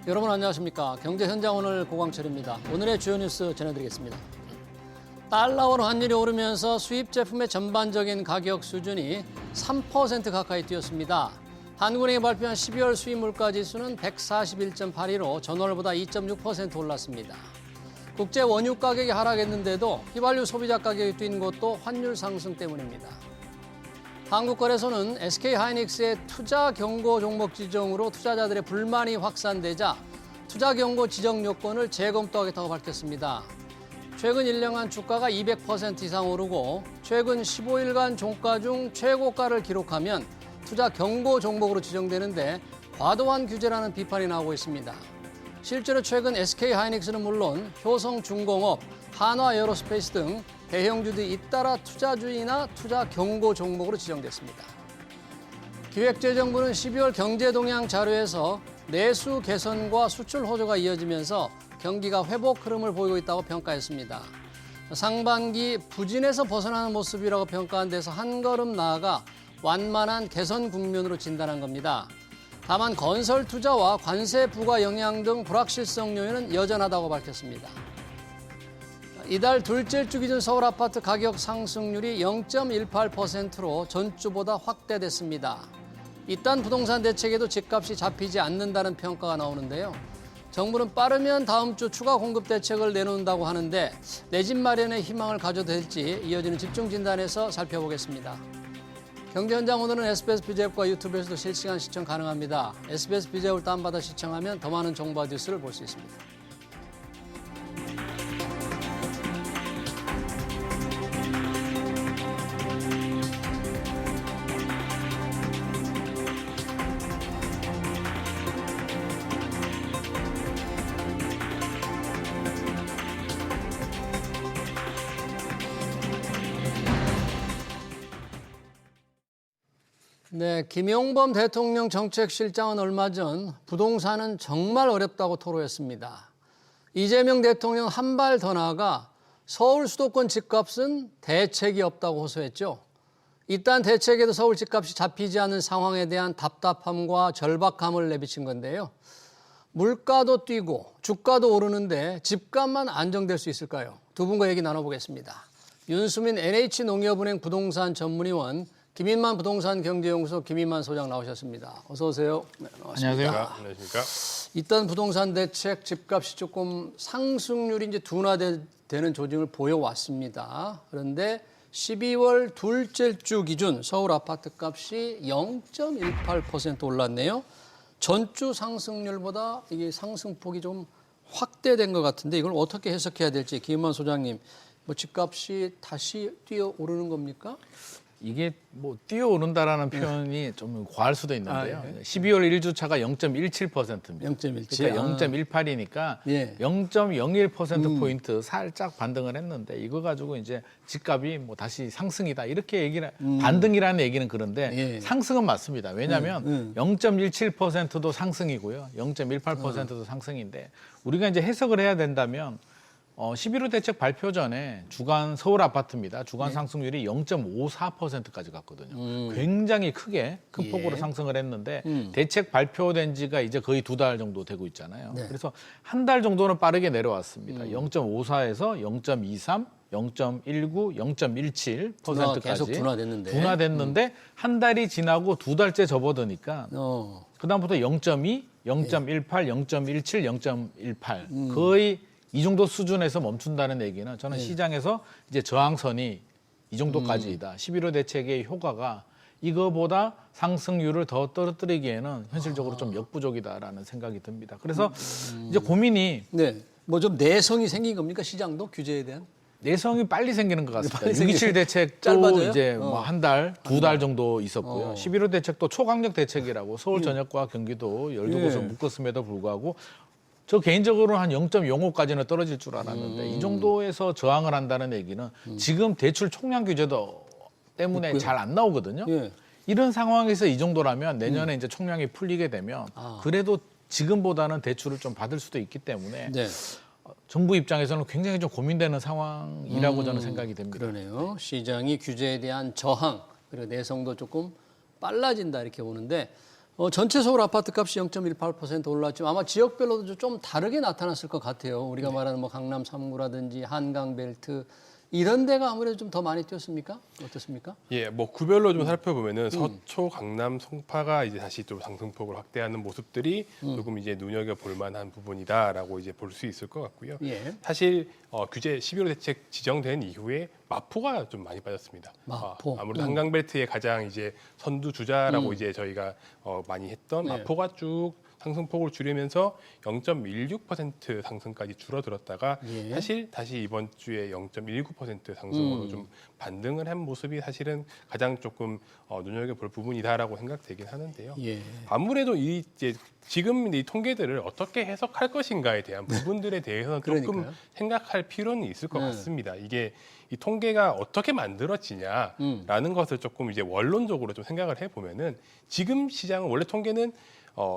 여러분 안녕하십니까. 경제현장 오늘 고광철입니다. 오늘의 주요 뉴스 전해드리겠습니다. 달러원 환율이 오르면서 수입 제품의 전반적인 가격 수준이 3% 가까이 뛰었습니다. 한국은행이 발표한 12월 수입 물가 지수는 141.82로 전월보다 2.6% 올랐습니다. 국제 원유 가격이 하락했는데도 휘발유 소비자 가격이 뛴 것도 환율 상승 때문입니다. 한국거래소는 SK하이닉스의 투자 경고 종목 지정으로 투자자들의 불만이 확산되자 투자 경고 지정 요건을 재검토하겠다고 밝혔습니다. 최근 1년간 주가가 200% 이상 오르고 최근 15일간 종가 중 최고가를 기록하면 투자 경고 종목으로 지정되는데 과도한 규제라는 비판이 나오고 있습니다. 실제로 최근 SK하이닉스는 물론 효성중공업, 한화에어로스페이스 등 대형주들이 잇따라 투자주의나 투자 경고 종목으로 지정됐습니다. 기획재정부는 12월 경제동향 자료에서 내수 개선과 수출 호조가 이어지면서 경기가 회복 흐름을 보이고 있다고 평가했습니다. 상반기 부진에서 벗어나는 모습이라고 평가한 데서 한 걸음 나아가 완만한 개선 국면으로 진단한 겁니다. 다만 건설 투자와 관세 부과 영향 등 불확실성 요인은 여전하다고 밝혔습니다. 이달 둘째 주 기준 서울 아파트 가격 상승률이 0.18%로 전주보다 확대됐습니다. 이딴 부동산 대책에도 집값이 잡히지 않는다는 평가가 나오는데요. 정부는 빠르면 다음 주 추가 공급 대책을 내놓는다고 하는데 내 집 마련에 희망을 가져도 될지 이어지는 집중 진단에서 살펴보겠습니다. 경제현장 오늘은 SBS BJ앱과 유튜브에서도 실시간 시청 가능합니다. SBS BJ앱을 다운받아 시청하면 더 많은 정보와 뉴스를 볼 수 있습니다. 네, 김용범 대통령 정책실장은 얼마 전 부동산은 정말 어렵다고 토로했습니다. 이재명 대통령 한 발 더 나아가 서울 수도권 집값은 대책이 없다고 호소했죠. 이딴 대책에도 서울 집값이 잡히지 않는 상황에 대한 답답함과 절박함을 내비친 건데요. 물가도 뛰고 주가도 오르는데 집값만 안정될 수 있을까요? 두 분과 얘기 나눠보겠습니다. 윤수민 NH농협은행 부동산 전문위원, 김인만 부동산 경제연구소 김인만 소장 나오셨습니다. 어서 오세요. 네, 안녕하세요. 안녕하십니까. 일단 부동산 대책 집값이 조금 상승률이 이제 둔화되는 조짐을 보여왔습니다. 그런데 12월 둘째 주 기준 서울 아파트 값이 0.18% 올랐네요. 전주 상승률보다 이게 상승폭이 좀 확대된 것 같은데 이걸 어떻게 해석해야 될지 김인만 소장님, 뭐 집값이 다시 뛰어오르는 겁니까? 이게 뭐 뛰어오른다라는 표현이 좀 과할 수도 있는데요. 12월 1주차가 0.17%입니다. 0.17. 그러니까 0.18이니까 예. 0.01%포인트 살짝 반등을 했는데 이거 가지고 이제 집값이 뭐 다시 상승이다 이렇게 얘기를 반등이라는 얘기는 그런데 예. 상승은 맞습니다. 왜냐하면 0.17%도 상승이고요. 0.18%도 상승인데 우리가 이제 해석을 해야 된다면 11호 대책 발표 전에 주간 서울 아파트입니다. 주간 상승률이 0.54%까지 갔거든요. 굉장히 크게 큰 폭으로 상승을 했는데 대책 발표된 지가 이제 거의 2달 정도 되고 있잖아요. 네. 그래서 한 달 정도는 빠르게 내려왔습니다. 0.54에서 0.23, 0.19, 0.17%까지 계속 둔화됐는데. 둔화됐는데 한 달이 지나고 2달째 접어드니까 그다음부터 0.2, 0.18, 0.17, 0.18 거의 이 정도 수준에서 멈춘다는 얘기는 저는 시장에서 이제 저항선이 이 정도까지이다. 11호 대책의 효과가 이거보다 상승률을 더 떨어뜨리기에는 현실적으로 좀 역부족이다라는 생각이 듭니다. 그래서 이제 고민이 네, 뭐 좀 내성이 생긴 겁니까 시장도 규제에 대한? 내성이 빨리 생기는 것 같습니다. 빨리 6.27 대책도 짧아져요? 이제 뭐 한 달, 2달 정도 있었고요. 11호 대책도 초강력 대책이라고 서울 전역과 경기도 12곳을 묶었음에도 불구하고 저 개인적으로는 한 0.05까지는 떨어질 줄 알았는데 이 정도에서 저항을 한다는 얘기는 지금 대출 총량 규제도 때문에 잘 안 나오거든요. 예. 이런 상황에서 이 정도라면 내년에 이제 총량이 풀리게 되면 그래도 지금보다는 대출을 좀 받을 수도 있기 때문에 네. 정부 입장에서는 굉장히 좀 고민되는 상황이라고 저는 생각이 됩니다. 그러네요. 시장이 규제에 대한 저항 그리고 내성도 조금 빨라진다 이렇게 보는데 전체 서울 아파트 값이 0.18% 올랐지만 아마 지역별로도 좀 다르게 나타났을 것 같아요. 우리가 말하는 뭐 강남 3구라든지 한강 벨트 이런 데가 아무래도 좀 더 많이 뛰었습니까? 어떻습니까? 예, 뭐 구별로 좀 살펴보면은 서초, 강남, 송파가 이제 다시 좀 상승폭을 확대하는 모습들이 조금 이제 눈여겨 볼 만한 부분이다라고 이제 볼 수 있을 것 같고요. 예. 사실 규제 11호 대책 지정된 이후에 마포가 좀 많이 빠졌습니다. 마포. 아무래도 한강벨트의 가장 이제 선두 주자라고 이제 저희가 많이 했던 네. 마포가 쭉 상승폭을 줄이면서 0.16% 상승까지 줄어들었다가 예. 사실 다시 이번 주에 0.19% 상승으로 좀 반등을 한 모습이 사실은 가장 조금 눈여겨볼 부분이다라고 생각되긴 하는데요. 예. 아무래도 이 이제 지금 이 통계들을 어떻게 해석할 것인가에 대한 부분들에 대해서는 조금 그러니까요. 생각할 필요는 있을 것 네. 같습니다. 이게 이 통계가 어떻게 만들어지냐라는 것을 조금 이제 원론적으로 좀 생각을 해보면은 지금 시장은 원래 통계는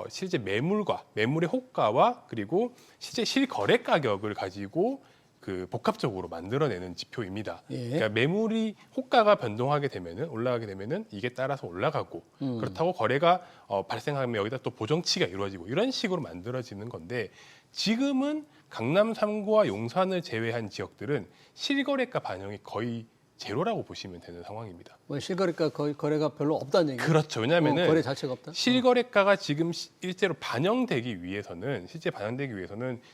실제 매물의 호가와 그리고 실제 실거래 가격을 가지고 그 복합적으로 만들어내는 지표입니다. 예. 그러니까 매물이 호가가 변동하게 되면은 올라가게 되면은 이게 따라서 올라가고 그렇다고 거래가 발생하면 여기다 또 보정치가 이루어지고 이런 식으로 만들어지는 건데 지금은 강남 3구와 용산을 제외한 지역들은 실거래가 반영이 거의 제로라고 보시면 되는 상황입니다. 뭐 실거래가 거의 거래가 별로 없다는 얘기예요. 그렇죠. 왜냐하면은 거래 자체가 없다. 실거래가가 지금 실제로 반영되기 위해서는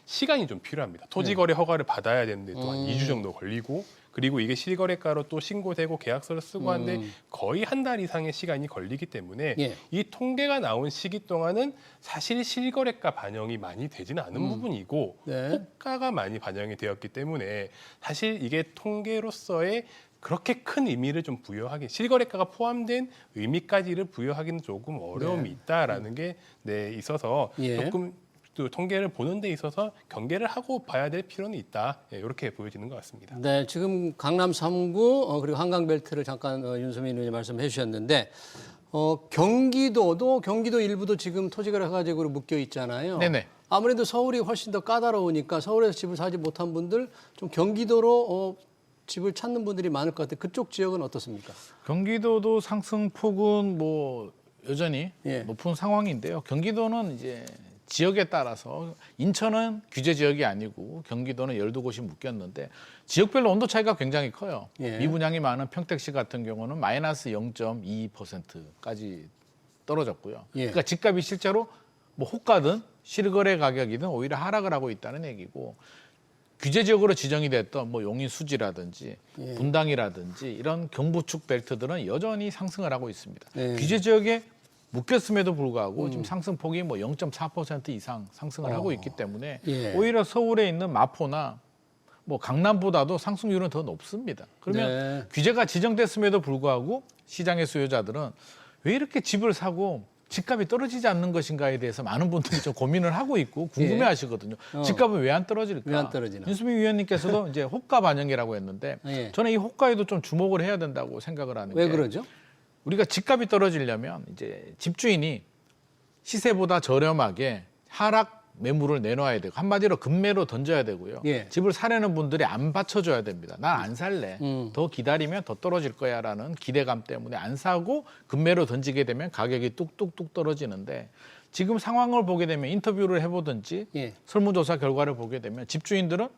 시간이 좀 필요합니다. 토지거래 허가를 받아야 되는데 또 한 2주 정도 걸리고 그리고 이게 실거래가로 또 신고되고 계약서를 쓰고 하는데 거의 한 달 이상의 시간이 걸리기 때문에 예. 이 통계가 나온 시기 동안은 사실 실거래가 반영이 많이 되지는 않은 부분이고 네. 호가가 많이 반영이 되었기 때문에 사실 이게 통계로서의 그렇게 큰 의미를 좀 부여하기 실거래가가 포함된 의미까지를 부여하기는 조금 어려움이 있다라는 게 있어서 예. 조금 또 통계를 보는 데 있어서 경계를 하고 봐야 될 필요는 있다. 이렇게 보여지는 것 같습니다. 네, 지금 강남 3구 그리고 한강 벨트를 잠깐 윤소민 의원님 말씀해 주셨는데 경기도 일부도 지금 토지거래 가지고 묶여 있잖아요. 네네. 아무래도 서울이 훨씬 더 까다로우니까 서울에서 집을 사지 못한 분들 좀 경기도로 집을 찾는 분들이 많을 것 같아요. 그쪽 지역은 어떻습니까? 경기도도 상승폭은 뭐 여전히 예. 높은 상황인데요. 경기도는 이제 지역에 따라서 인천은 규제 지역이 아니고 경기도는 12곳이 묶였는데 지역별로 온도 차이가 굉장히 커요. 예. 미분양이 많은 평택시 같은 경우는 마이너스 0.22%까지 떨어졌고요. 예. 그러니까 집값이 실제로 뭐 호가든 실거래 가격이든 오히려 하락을 하고 있다는 얘기고 규제 지역으로 지정이 됐던 뭐 용인 수지라든지 예. 분당이라든지 이런 경부축 벨트들은 여전히 상승을 하고 있습니다. 예. 규제 지역에 묶였음에도 불구하고 지금 상승폭이 뭐 0.4% 이상 상승을 하고 있기 때문에 예. 오히려 서울에 있는 마포나 뭐 강남보다도 상승률은 더 높습니다. 그러면 네. 규제가 지정됐음에도 불구하고 시장의 수요자들은 왜 이렇게 집을 사고 집값이 떨어지지 않는 것인가에 대해서 많은 분들이 좀 고민을 하고 있고 궁금해하시거든요. 집값은 왜 안 떨어질까? 왜 안 떨어지나? 윤수민 위원님께서도 이제 호가 반영이라고 했는데 예. 저는 이 호가에도 좀 주목을 해야 된다고 생각을 하는 왜 게 그러죠? 우리가 집값이 떨어지려면 이제 집주인이 시세보다 저렴하게 하락 매물을 내놔야 되고 한마디로 급매로 던져야 되고요. 예. 집을 사려는 분들이 안 받쳐줘야 됩니다. 난 안 살래. 더 기다리면 더 떨어질 거야라는 기대감 때문에 안 사고 급매로 던지게 되면 가격이 뚝뚝뚝 떨어지는데 지금 상황을 보게 되면 인터뷰를 해보든지 예. 설문조사 결과를 보게 되면 집주인들은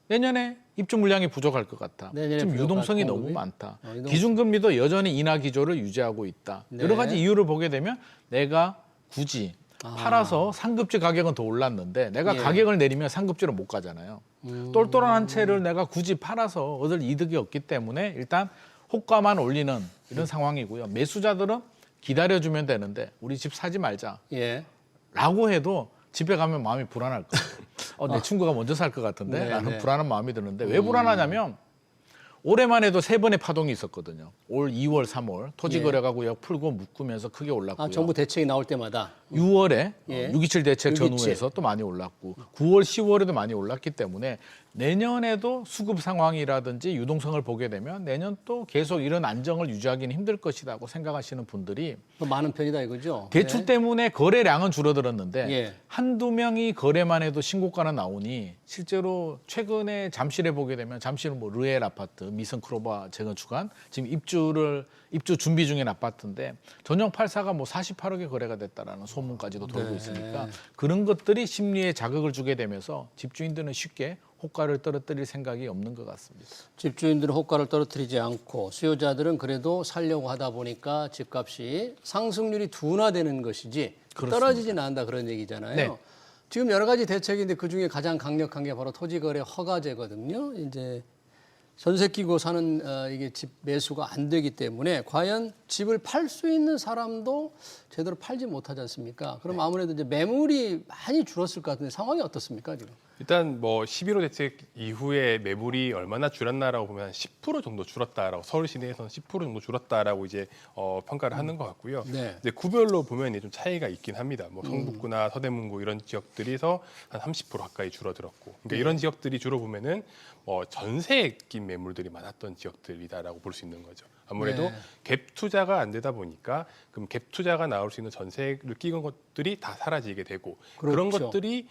내년에 입주 물량이 부족할 것 같아. 내년에 지금 부족할 유동성이 공급이? 너무 많다. 유동성. 기준금리도 여전히 인하 기조를 유지하고 있다. 네. 여러 가지 이유를 보게 되면 내가 굳이 팔아서 상급지 가격은 더 올랐는데 내가 예. 가격을 내리면 상급지로 못 가잖아요. 똘똘한 한 채를 내가 굳이 팔아서 얻을 이득이 없기 때문에 일단 호가만 올리는 이런 상황이고요. 매수자들은 기다려주면 되는데 우리 집 사지 말자. 예. 라고 해도 집에 가면 마음이 불안할 거예요. 내 친구가 먼저 살 것 같은데 네, 나는 네. 불안한 마음이 드는데 왜 불안하냐면 올해만 해도 3번의 파동이 있었거든요. 올 2월, 3월 토지 거래가 구역 풀고 묶으면서 크게 올랐고요. 정부 대책이 나올 때마다 6월에 예. 6.27 대책 6.27. 전후에서 또 많이 올랐고 9월, 10월에도 많이 올랐기 때문에 내년에도 수급 상황이라든지 유동성을 보게 되면 내년 또 계속 이런 안정을 유지하기는 힘들 것이라고 생각하시는 분들이 더 많은 편이다 이거죠. 대출 네. 때문에 거래량은 줄어들었는데 예. 한두 명이 거래만 해도 신고가는 나오니 실제로 최근에 잠실에 보게 되면 잠실은 뭐 르엘 아파트, 미성 크로바 재건축한 지금 입주 준비 중인 아파트인데 전용 8사가 뭐 48억에 거래가 됐다라는 소문까지도 돌고 있으니까 그런 것들이 심리에 자극을 주게 되면서 집주인들은 쉽게 호가를 떨어뜨릴 생각이 없는 것 같습니다. 집주인들은 호가를 떨어뜨리지 않고 수요자들은 그래도 살려고 하다 보니까 집값이 상승률이 둔화되는 것이지 그렇습니다. 떨어지진 않는다 그런 얘기잖아요. 네. 지금 여러 가지 대책인데 그중에 가장 강력한 게 바로 토지거래 허가제거든요. 이제 전세 끼고 사는 이게 집 매수가 안 되기 때문에 과연 집을 팔 수 있는 사람도 제대로 팔지 못하지 않습니까? 그럼 아무래도 이제 매물이 많이 줄었을 것 같은데 상황이 어떻습니까 지금? 일단 뭐 11호 대책 이후에 매물이 얼마나 줄었나라고 보면 한 10% 정도 줄었다라고 서울 시내에서는 10% 정도 줄었다라고 이제 평가를 하는 것 같고요. 네. 이제 구별로 보면 이제 좀 차이가 있긴 합니다. 뭐 성북구나 서대문구 이런 지역들에서 한 30% 가까이 줄어들었고, 그러니까 이런 지역들이 주로 보면은 뭐 전세에 낀 매물들이 많았던 지역들이다라고 볼 수 있는 거죠. 아무래도 네. 갭 투자가 안 되다 보니까 그럼 갭 투자가 나올 수 있는 전세를 끼는 것들이 다 사라지게 되고 그런 그렇죠. 것들이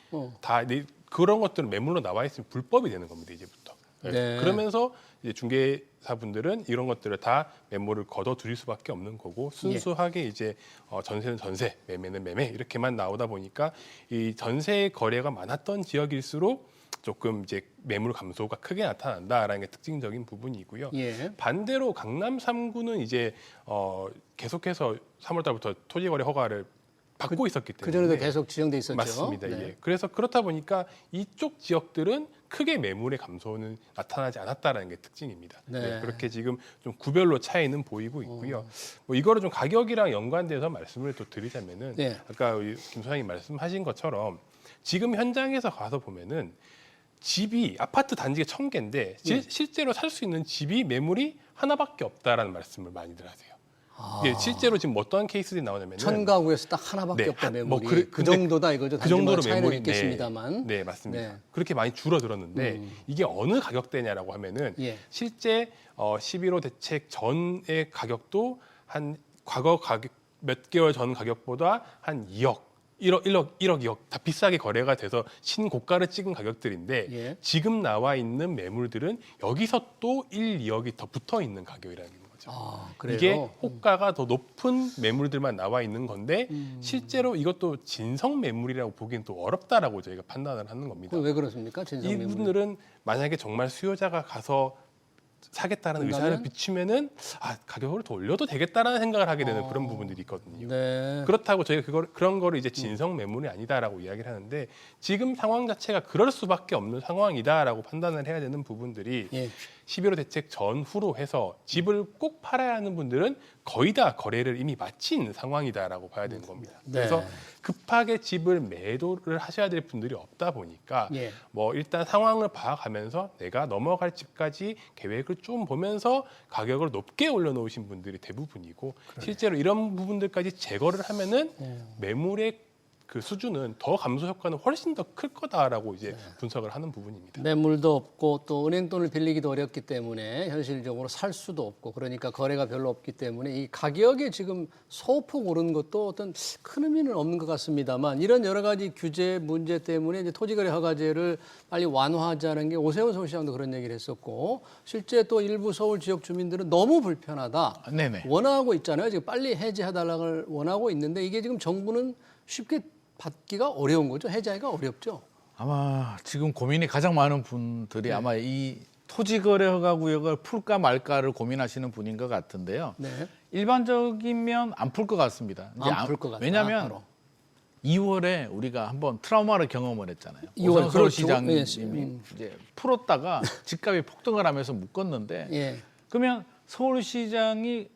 그런 것들은 매물로 나와 있으면 불법이 되는 겁니다 이제부터. 네. 그러면서 이제 중개사분들은 이런 것들을 다 매물을 걷어들일 수밖에 없는 거고 순수하게 이제 전세는 전세, 매매는 매매 이렇게만 나오다 보니까 이 전세 거래가 많았던 지역일수록 조금 이제 매물 감소가 크게 나타난다라는 게 특징적인 부분이고요. 예. 반대로 강남 3구는 이제 계속해서 3월달부터 토지거래 허가를 받고 있었기 때문에 그 전에도 계속 지정돼 있었죠. 맞습니다. 네. 예. 그래서 그렇다 보니까 이쪽 지역들은 크게 매물의 감소는 나타나지 않았다라는 게 특징입니다. 네. 네, 그렇게 지금 좀 구별로 차이는 보이고 있고요. 뭐 이거를 좀 가격이랑 연관돼서 말씀을 또 드리자면은 네. 아까 우리 김 소장님 말씀하신 것처럼 지금 현장에서 가서 보면은 집이 아파트 단지가 1000개인데 실제로 살 수 있는 집이 매물이 하나밖에 없다라는 말씀을 많이들 하세요. 예, 실제로 지금 어떤 케이스들이 나오냐면은 1000가구에서 딱 하나밖에 네, 없다 매물이. 뭐 그 정도다 이거죠. 그 정도로 차이는 매물이 있겠습니다만. 네, 맞습니다. 네. 그렇게 많이 줄어들었는데 이게 어느 가격대냐라고 하면은 예. 실제 11호 대책 전의 가격도 한 과거 가격 몇 개월 전 가격보다 한 2억 1억, 2억 다 비싸게 거래가 돼서 신고가를 찍은 가격들인데 예. 지금 나와 있는 매물들은 여기서 또 1, 2억이 더 붙어 있는 가격이라는 거죠. 아, 그래요? 이게 호가가 더 높은 매물들만 나와 있는 건데 실제로 이것도 진성 매물이라고 보기엔 또 어렵다라고 저희가 판단을 하는 겁니다. 그건 왜 그렇습니까? 진성 매물. 이분들은 만약에 정말 수요자가 가서 사겠다는 의사를 비추면은 가격을 더 올려도 되겠다라는 생각을 하게 되는 그런 부분들이 있거든요. 네. 그렇다고 저희가 그런 거를 이제 진성 매물이 아니다라고 이야기를 하는데 지금 상황 자체가 그럴 수밖에 없는 상황이다라고 판단을 해야 되는 부분들이 예. 11호 대책 전후로 해서 집을 꼭 팔아야 하는 분들은 거의 다 거래를 이미 마친 상황이다라고 봐야 되는 겁니다. 네. 그래서 급하게 집을 매도를 하셔야 될 분들이 없다 보니까 예. 뭐 일단 상황을 봐가면서 내가 넘어갈 집까지 계획을 좀 보면서 가격을 높게 올려놓으신 분들이 대부분이고 실제로 이런 부분들까지 제거를 하면은 매물의 그 수준은 더 감소 효과는 훨씬 더 클 거다라고 이제 분석을 하는 부분입니다. 매물도 없고 또 은행 돈을 빌리기도 어렵기 때문에 현실적으로 살 수도 없고 그러니까 거래가 별로 없기 때문에 이 가격이 지금 소폭 오른 것도 어떤 큰 의미는 없는 것 같습니다만 이런 여러 가지 규제 문제 때문에 이제 토지거래 허가제를 빨리 완화하자는 게 오세훈 서울시장도 그런 얘기를 했었고 실제 또 일부 서울 지역 주민들은 너무 불편하다 네네. 원하고 있잖아요. 지금 빨리 해제해달라고 원하고 있는데 이게 지금 정부는 쉽게 받기가 어려운 거죠. 해제하기가 어렵죠. 아마 지금 고민이 가장 많은 분들이 아마 이 토지거래 허가 구역을 풀까 말까를 고민하시는 분인 것 같은데요. 네. 일반적이면 안 풀 것 같습니다. 안 풀 것 같다. 왜냐하면 바로. 2월에 우리가 한번 트라우마를 경험을 했잖아요. 2월, 오세훈 서울시장님이 그렇죠. 이제 풀었다가 집값이 폭등을 하면서 묶었는데 예. 그러면 서울시장이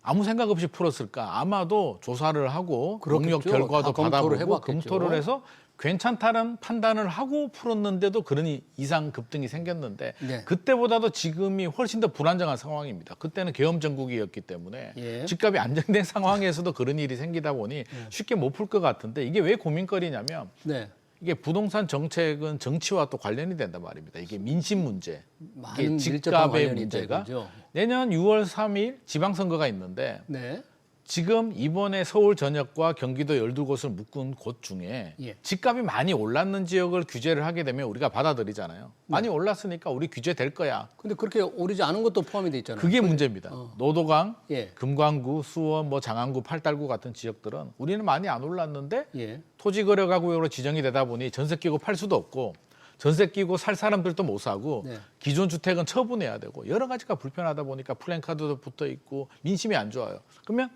아무 생각 없이 풀었을까? 아마도 조사를 하고 그렇겠죠. 능력 결과도 다 검토를 받아보고 해봤겠죠. 검토를 해서 괜찮다는 판단을 하고 풀었는데도 그런 이상 급등이 생겼는데 네. 그때보다도 지금이 훨씬 더 불안정한 상황입니다. 그때는 계엄 전국이었기 때문에 예. 집값이 안정된 상황에서도 그런 일이 생기다 보니 쉽게 못 풀 것 같은데 이게 왜 고민거리냐면 네. 이게 부동산 정책은 정치와 또 관련이 된단 말입니다. 이게 민심 문제, 이게 많은 밀접한 집값의 관련이 문제가 있죠. 내년 6월 3일 지방선거가 있는데 네. 지금 이번에 서울 전역과 경기도 12곳을 묶은 곳 중에 예. 집값이 많이 올랐는 지역을 규제를 하게 되면 우리가 받아들이잖아요. 많이 올랐으니까 우리 규제될 거야. 근데 그렇게 오르지 않은 것도 포함이 돼 있잖아요. 그게 문제입니다. 노도강, 예. 금관구, 수원, 장안구, 팔달구 같은 지역들은 우리는 많이 안 올랐는데 예. 토지거래가구역으로 지정이 되다 보니 전세 끼고 팔 수도 없고 전세 끼고 살 사람들도 못 사고 네. 기존 주택은 처분해야 되고 여러 가지가 불편하다 보니까 플랜카드도 붙어 있고 민심이 안 좋아요. 그러면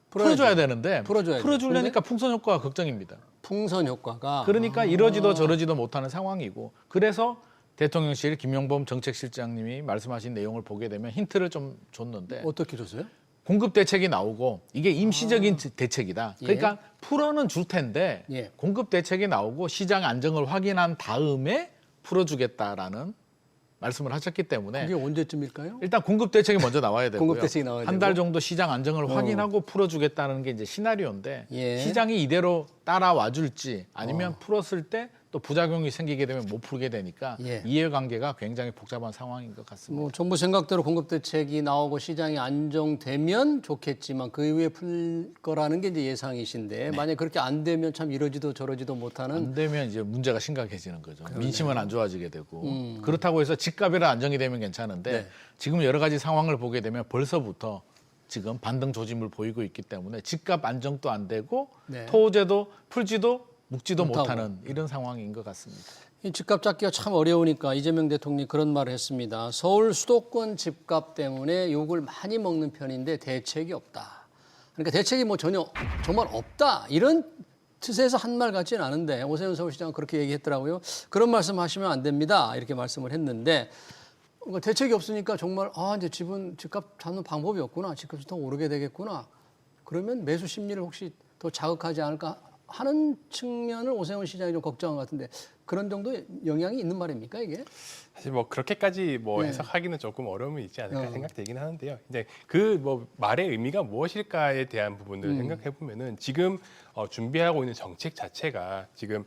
풀어줘야 되는데 풀어줘야죠. 풀어주려니까 풍선 효과가 걱정입니다. 풍선 효과가 그러니까 이러지도 저러지도 못하는 상황이고 그래서 대통령실 김용범 정책실장님이 말씀하신 내용을 보게 되면 힌트를 좀 줬는데 어떻게 줬어요? 공급 대책이 나오고 이게 임시적인 대책이다. 그러니까 풀어는 줄 텐데 예. 공급 대책이 나오고 시장 안정을 확인한 다음에 풀어주겠다라는 말씀을 하셨기 때문에 그게 언제쯤일까요? 일단 공급 대책이 먼저 나와야 되고요. 공급 대책이 나와야 한 달 되고. 정도 시장 안정을 확인하고 풀어주겠다는 게 이제 시나리오인데 예. 시장이 이대로 따라와 줄지 아니면 풀었을 때 또 부작용이 생기게 되면 못 풀게 되니까 예. 이해관계가 굉장히 복잡한 상황인 것 같습니다. 뭐 정부 생각대로 공급 대책이 나오고 시장이 안정되면 좋겠지만 그 이후에 풀 거라는 게 이제 예상이신데 만약 그렇게 안 되면 참 이러지도 저러지도 못하는 안 되면 이제 문제가 심각해지는 거죠. 민심은 안 좋아지게 되고 그렇다고 해서 집값이라 안정이 되면 괜찮은데 네. 지금 여러 가지 상황을 보게 되면 벌써부터 지금 반등 조짐을 보이고 있기 때문에 집값 안정도 안 되고 네. 토제도 풀지도 묵지도 못하고. 못하는 이런 상황인 것 같습니다. 이 집값 잡기가 참 어려우니까 이재명 대통령이 그런 말을 했습니다. 서울 수도권 집값 때문에 욕을 많이 먹는 편인데 대책이 없다. 그러니까 대책이 뭐 전혀 정말 없다. 이런 뜻에서 한 말 같지는 않은데 오세훈 서울시장은 그렇게 얘기했더라고요. 그런 말씀하시면 안 됩니다. 이렇게 말씀을 했는데 그러니까 대책이 없으니까 정말 이제 집값 잡는 방법이 없구나. 집값이 더 오르게 되겠구나. 그러면 매수 심리를 혹시 더 자극하지 않을까 하는 측면을 오세훈 시장이 좀 걱정한 것 같은데 그런 정도 영향이 있는 말입니까 이게? 사실 뭐 그렇게까지 뭐 네. 해석하기는 조금 어려움이 있지 않을까 생각되긴 하는데요. 이제 그 뭐 말의 의미가 무엇일까에 대한 부분을 생각해 보면은 지금 준비하고 있는 정책 자체가 지금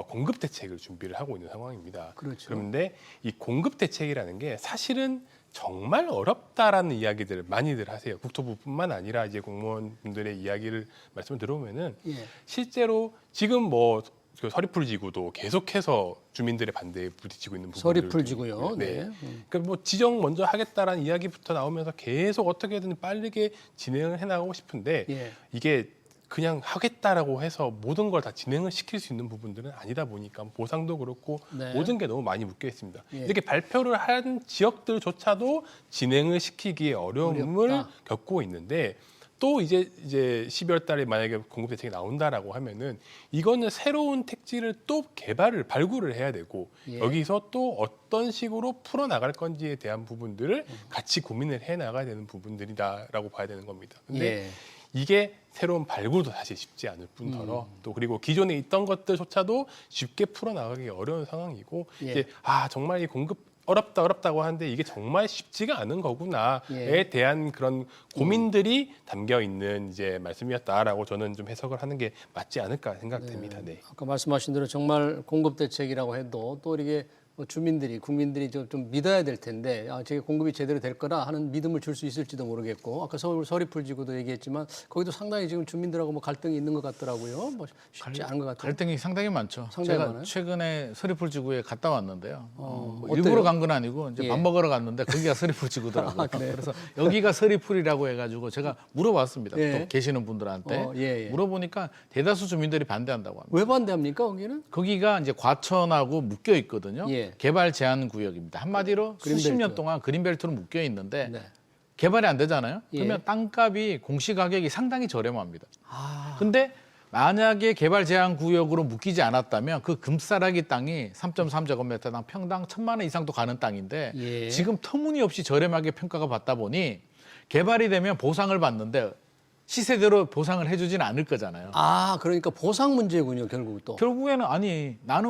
공급 대책을 준비를 하고 있는 상황입니다. 그렇죠. 그런데 이 공급 대책이라는 게 사실은 정말 어렵다라는 이야기들을 많이들 하세요. 국토부뿐만 아니라 이제 공무원분들의 이야기를 말씀을 들어보면은 예. 실제로 지금 뭐 그 서리풀 지구도 계속해서 주민들의 반대에 부딪히고 있는 부분들. 서리풀 지구요. 네. 그러니까 뭐 지정 먼저 하겠다라는 이야기부터 나오면서 계속 어떻게든 빠르게 진행을 해나가고 싶은데 예. 이게 그냥 하겠다라고 해서 모든 걸 다 진행을 시킬 수 있는 부분들은 아니다 보니까 보상도 그렇고 네. 모든 게 너무 많이 묶여 있습니다. 예. 이렇게 발표를 한 지역들조차도 진행을 시키기에 어려움을 어렵다. 겪고 있는데 또 이제 12월 달에 만약에 공급 대책이 나온다라고 하면은 이거는 새로운 택지를 또 발굴을 해야 되고 예. 여기서 또 어떤 식으로 풀어 나갈 건지에 대한 부분들을 같이 고민을 해 나가야 되는 부분들이다라고 봐야 되는 겁니다. 근데 예. 이게 새로운 발굴도 사실 쉽지 않을 뿐더러 또 그리고 기존에 있던 것들조차도 쉽게 풀어 나가기 어려운 상황이고 예. 이제 정말 이 공급 어렵다고 하는데 이게 정말 쉽지가 않은 거구나에 예. 대한 그런 고민들이 담겨 있는 이제 말씀이었다라고 저는 좀 해석을 하는 게 맞지 않을까 생각됩니다. 네. 아까 말씀하신 대로 정말 공급 대책이라고 해도 또 이게 뭐 국민들이 좀 믿어야 될 텐데 저게 공급이 제대로 될 거라 하는 믿음을 줄 수 있을지도 모르겠고 아까 서울 서리풀 지구도 얘기했지만 거기도 상당히 지금 주민들하고 뭐 갈등이 있는 것 같더라고요. 뭐 쉽지 않은 것 같아요. 갈등이 상당히 많죠. 상당히 제가 많아요? 최근에 서리풀 지구에 갔다 왔는데요. 뭐 어때요? 일부러 간 건 아니고 이제 예. 밥 먹으러 갔는데 거기가 서리풀 지구더라고요. 그래요? 그래서 여기가 서리풀이라고 해가지고 제가 물어봤습니다. 예. 또 계시는 분들한테 예. 물어보니까 대다수 주민들이 반대한다고 합니다. 왜 반대합니까 거기는? 거기가 이제 과천하고 묶여 있거든요. 예. 개발 제한 구역입니다. 한마디로 그린벨트. 수십 년 동안 그린벨트로 묶여 있는데 네. 개발이 안 되잖아요. 예. 그러면 땅값이 공시가격이 상당히 저렴합니다. 아. 근데 만약에 개발 제한 구역으로 묶이지 않았다면 그 금싸라기 땅이 3.3제곱미터당 평당 1,000만 원 이상도 가는 땅인데 예. 지금 터무니없이 저렴하게 평가가 받다 보니 개발이 되면 보상을 받는데 시세대로 보상을 해주지는 않을 거잖아요. 그러니까 보상 문제군요 결국 또. 결국에는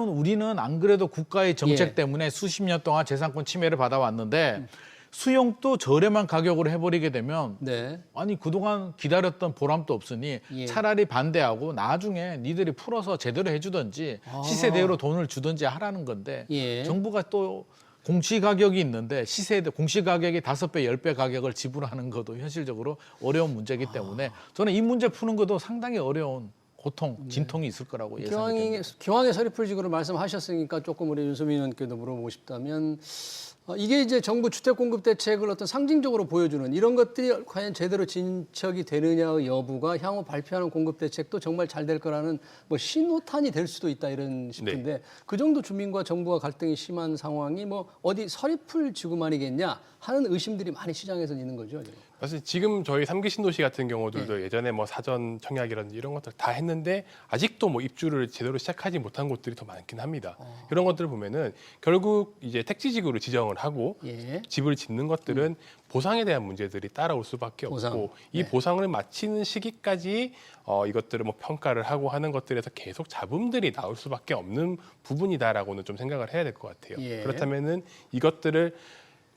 우리는 안 그래도 국가의 정책 예. 때문에 수십 년 동안 재산권 침해를 받아왔는데 수용도 저렴한 가격으로 해버리게 되면 네. 그동안 기다렸던 보람도 없으니 예. 차라리 반대하고 나중에 니들이 풀어서 제대로 해주든지 시세대로 돈을 주든지 하라는 건데 예. 정부가 또 공시 가격이 있는데 공시 가격이 5배, 10배 가격을 지불하는 것도 현실적으로 어려운 문제이기 때문에 저는 이 문제 푸는 것도 상당히 어려운 고통, 진통이 있을 거라고 예상이 됩니다. 기왕에 서리풀지구를 말씀하셨으니까 조금 우리 윤소민 의원께도 물어보고 싶다면 이게 이제 정부 주택 공급 대책을 어떤 상징적으로 보여주는 이런 것들이 과연 제대로 진척이 되느냐의 여부가 향후 발표하는 공급 대책도 정말 잘 될 거라는 뭐 신호탄이 될 수도 있다 이런 싶은데 네. 그 정도 주민과 정부가 갈등이 심한 상황이 뭐 어디 서리풀지구만이겠냐 하는 의심들이 많이 시장에서 있는 거죠. 지금. 사실 지금 저희 3기 신도시 같은 경우들도 예전에 뭐 사전 청약이라든지 이런 것들 다 했는데 아직도 뭐 입주를 제대로 시작하지 못한 곳들이 더 많긴 합니다. 이런 것들을 보면은 결국 이제 택지지구를 지정을 하고 예. 집을 짓는 것들은 보상에 대한 문제들이 따라올 수밖에 보상. 없고 이 네. 보상을 마치는 시기까지 이것들을 뭐 평가를 하고 하는 것들에서 계속 잡음들이 나올 수밖에 없는 부분이다라고는 좀 생각을 해야 될 것 같아요. 예. 그렇다면은 이것들을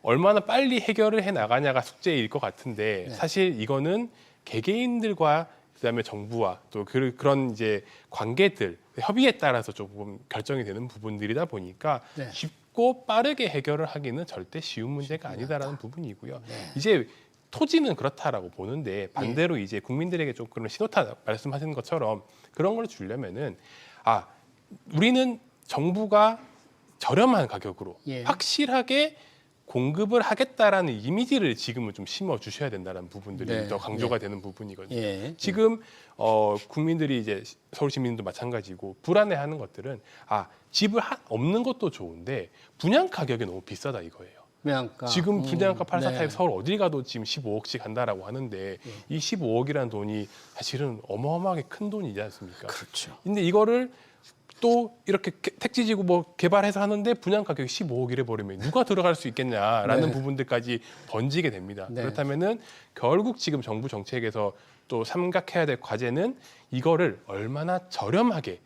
얼마나 빨리 해결을 해 나가냐가 숙제일 것 같은데 네. 사실 이거는 개개인들과 그다음에 정부와 또 그런 이제 관계들 협의에 따라서 조금 결정이 되는 부분들이다 보니까 네. 쉽고 빠르게 해결을 하기는 절대 쉬운 문제가 아니다라는 부분이고요. 네. 이제 토지는 그렇다라고 보는데 반대로 이제 국민들에게 좀 그런 신호탄 말씀하신 것처럼 그런 걸 주려면은 우리는 정부가 저렴한 가격으로 예. 확실하게 공급을 하겠다라는 이미지를 지금은 좀 심어 주셔야 된다는 부분들이 네, 더 강조가 되는 부분이거든요. 예. 지금 국민들이 이제 서울 시민도 마찬가지고 불안해하는 것들은 집을 없는 것도 좋은데 분양 가격이 너무 비싸다 이거예요. 분양가. 지금 분양가 84타입 네. 서울 어딜 가도 지금 15억씩 한다라고 하는데 이 15억이라는 돈이 사실은 어마어마하게 큰 돈이지 않습니까? 그렇죠. 근데 이거를 또 이렇게 택지지구 뭐 개발해서 하는데 분양 가격이 15억이래 버리면 누가 들어갈 수 있겠냐라는 네. 부분들까지 번지게 됩니다. 네. 그렇다면은 결국 지금 정부 정책에서 또 삼각해야 될 과제는 이거를 얼마나 저렴하게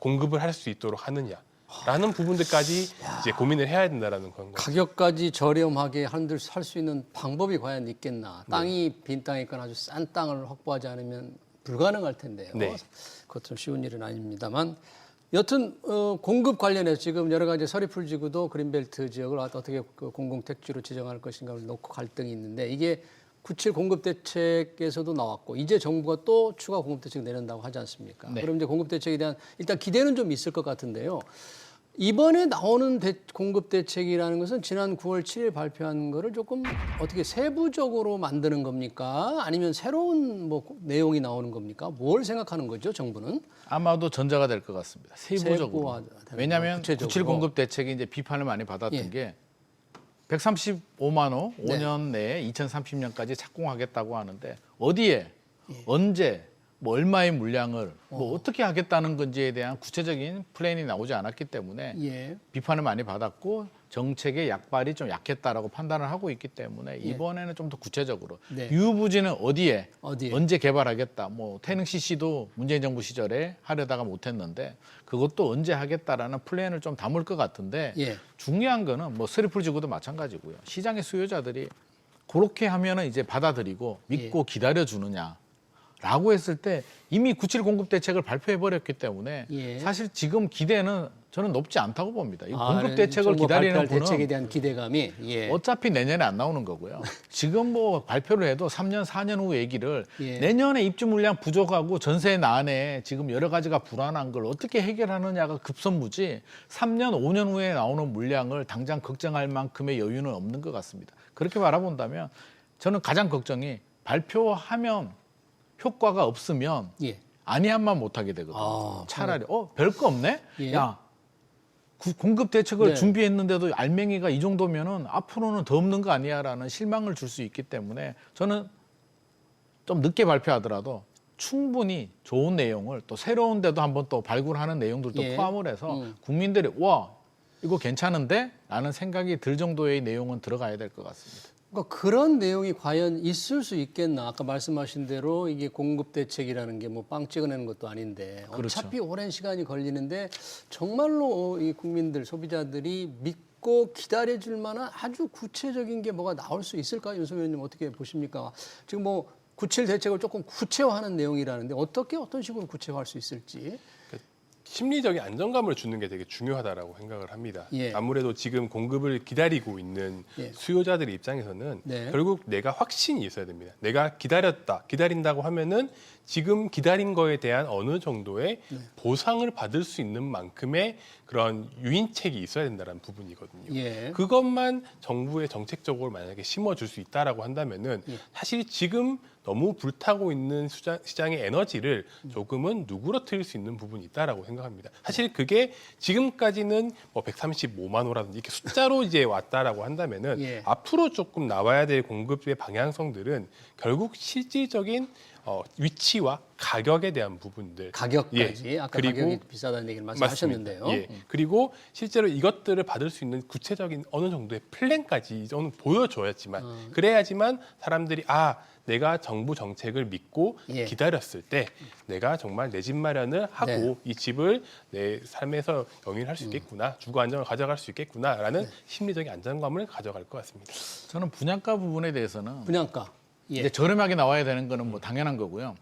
공급을 할 수 있도록 하느냐라는 부분들까지 이제 고민을 해야 된다라는 건 거죠. 가격까지 저렴하게 할 수 있는 방법이 과연 있겠나. 땅이 빈 땅이 있거나 아주 싼 땅을 확보하지 않으면 불가능할 텐데요. 네. 그것도 쉬운 일은 아닙니다만 여튼 공급 관련해서 지금 여러 가지 서리풀지구도 그린벨트 지역을 어떻게 공공택지로 지정할 것인가를 놓고 갈등이 있는데 이게 97 공급대책에서도 나왔고 이제 정부가 또 추가 공급대책 내는다고 하지 않습니까? 네. 그럼 이제 공급대책에 대한 일단 기대는 좀 있을 것 같은데요. 이번에 나오는 공급대책이라는 것은 지난 9월 7일 발표한 거를 조금 어떻게 세부적으로 만드는 겁니까? 아니면 새로운 뭐 내용이 나오는 겁니까? 뭘 생각하는 거죠, 정부는? 아마도 전자가 될 것 같습니다. 세부적으로. 세부화되는 왜냐하면 구체적으로. 97 공급 대책이 이제 비판을 많이 받았던 예. 게 135만 호 네. 5년 내에 2030년까지 착공하겠다고 하는데 어디에 예. 언제 뭐 얼마의 물량을 뭐 어떻게 하겠다는 건지에 대한 구체적인 플랜이 나오지 않았기 때문에 예. 비판을 많이 받았고 정책의 약발이 좀 약했다라고 판단을 하고 있기 때문에 이번에는 좀 더 구체적으로 네. 유부지는 어디에 어디에? 언제 개발하겠다. 뭐 태릉 CC도 문재인 정부 시절에 하려다가 못했는데 그것도 언제 하겠다라는 플랜을 좀 담을 것 같은데 예. 중요한 거는 뭐 서리풀지구도 마찬가지고요. 시장의 수요자들이 그렇게 하면은 이제 받아들이고 믿고 기다려 주느냐. 라고 했을 때 이미 97 공급 대책을 발표해 버렸기 때문에 예. 사실 지금 기대는 저는 높지 않다고 봅니다. 이 공급 정부 대책을 기다리는 발표할 분은 대책에 대한 기대감이 예. 어차피 내년에 안 나오는 거고요. 지금 뭐 발표를 해도 3년, 4년 후 얘기를 예. 내년에 입주 물량 부족하고 전세 난에 지금 여러 가지가 불안한 걸 어떻게 해결하느냐가 급선무지 3년, 5년 후에 나오는 물량을 당장 걱정할 만큼의 여유는 없는 것 같습니다. 그렇게 바라본다면 저는 가장 걱정이 발표하면 효과가 없으면 예. 아니한만 못하게 되거든요. 차라리 별거 없네? 예. 야 공급 대책을 네. 준비했는데도 알맹이가 이 정도면은 앞으로는 더 없는 거 아니야라는 실망을 줄 수 있기 때문에 저는 좀 늦게 발표하더라도 충분히 좋은 내용을 또 새로운 데도 한번 또 발굴하는 내용들도 예. 포함을 해서 국민들이 와 이거 괜찮은데? 라는 생각이 들 정도의 내용은 들어가야 될 것 같습니다. 그러니까 그런 내용이 과연 있을 수 있겠나? 아까 말씀하신 대로 이게 공급 대책이라는 게 뭐 빵 찍어내는 것도 아닌데 그렇죠. 어차피 오랜 시간이 걸리는데 정말로 이 국민들 소비자들이 믿고 기다려줄 만한 아주 구체적인 게 뭐가 나올 수 있을까요? 윤석열 의원님 어떻게 보십니까? 지금 뭐 97 대책을 조금 구체화하는 내용이라는데 어떤 식으로 구체화할 수 있을지? 심리적인 안정감을 주는 게 되게 중요하다라고 생각을 합니다. 예. 아무래도 지금 공급을 기다리고 있는 예. 수요자들의 입장에서는 네. 결국 내가 확신이 있어야 됩니다. 내가 기다린다고 하면은 지금 기다린 거에 대한 어느 정도의 보상을 받을 수 있는 만큼의 그런 유인책이 있어야 된다는 부분이거든요. 예. 그것만 정부의 정책적으로 만약에 심어줄 수 있다라고 한다면은 사실 지금 너무 불타고 있는 시장의 에너지를 조금은 누그러뜨릴 수 있는 부분이 있다라고 생각합니다. 사실 그게 지금까지는 뭐 135만 호라든지 이렇게 숫자로 이제 왔다라고 한다면은 예. 앞으로 조금 나와야 될 공급의 방향성들은 결국 실질적인 위치와 가격에 대한 부분들, 가격까지 아까 그리고 가격이 비싸다는 얘기를 말씀하셨는데요. 맞습니다. 예. 그리고 실제로 이것들을 받을 수 있는 구체적인 어느 정도의 플랜까지 저는 보여줘야지만 그래야지만 사람들이 내가 정부 정책을 믿고 예. 기다렸을 때 내가 정말 내 집 마련을 하고 네. 이 집을 내 삶에서 영위할 수 있겠구나, 주거 안정을 가져갈 수 있겠구나라는 심리적인 안정감을 가져갈 것 같습니다. 저는 분양가 부분에 대해서는 분양가. 예. 이제 저렴하게 나와야 되는 거는 뭐 당연한 거고요.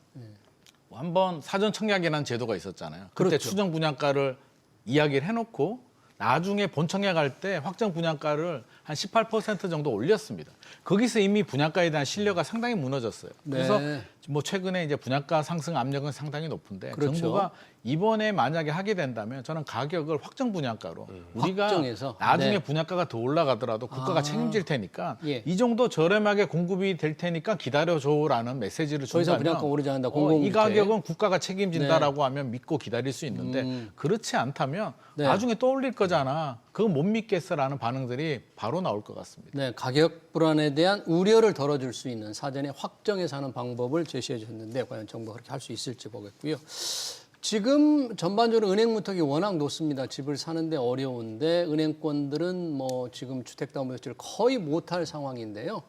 뭐 한번 사전 청약이라는 제도가 있었잖아요. 그때 그렇죠. 추정 분양가를 이야기를 해놓고 나중에 본 청약할 때 확정 분양가를 한 18% 정도 올렸습니다. 거기서 이미 분양가에 대한 신뢰가 상당히 무너졌어요. 그래서 네. 뭐 최근에 이제 분양가 상승 압력은 상당히 높은데 그렇죠. 정부가 이번에 만약에 하게 된다면 저는 가격을 확정 분양가로 우리가 확정해서. 나중에 네. 분양가가 더 올라가더라도 국가가 책임질 테니까 예. 이 정도 저렴하게 공급이 될 테니까 기다려줘라는 메시지를 더 이상 준다면 분양가 오르지 않는다. 이 공공주택. 가격은 국가가 책임진다라고 하면 믿고 기다릴 수 있는데 그렇지 않다면 네. 나중에 또 올릴 거잖아. 그거 못 믿겠어라는 반응들이 바로 나올 것 같습니다. 네, 가격 불안에 대한 우려를 덜어줄 수 있는 사전에 확정해서 하는 방법을 제시해 주셨는데 과연 정부가 그렇게 할 수 있을지 보겠고요. 지금 전반적으로 은행 문턱이 워낙 높습니다. 집을 사는데 어려운데 은행권들은 뭐 지금 주택담보대출을 거의 못할 상황인데요.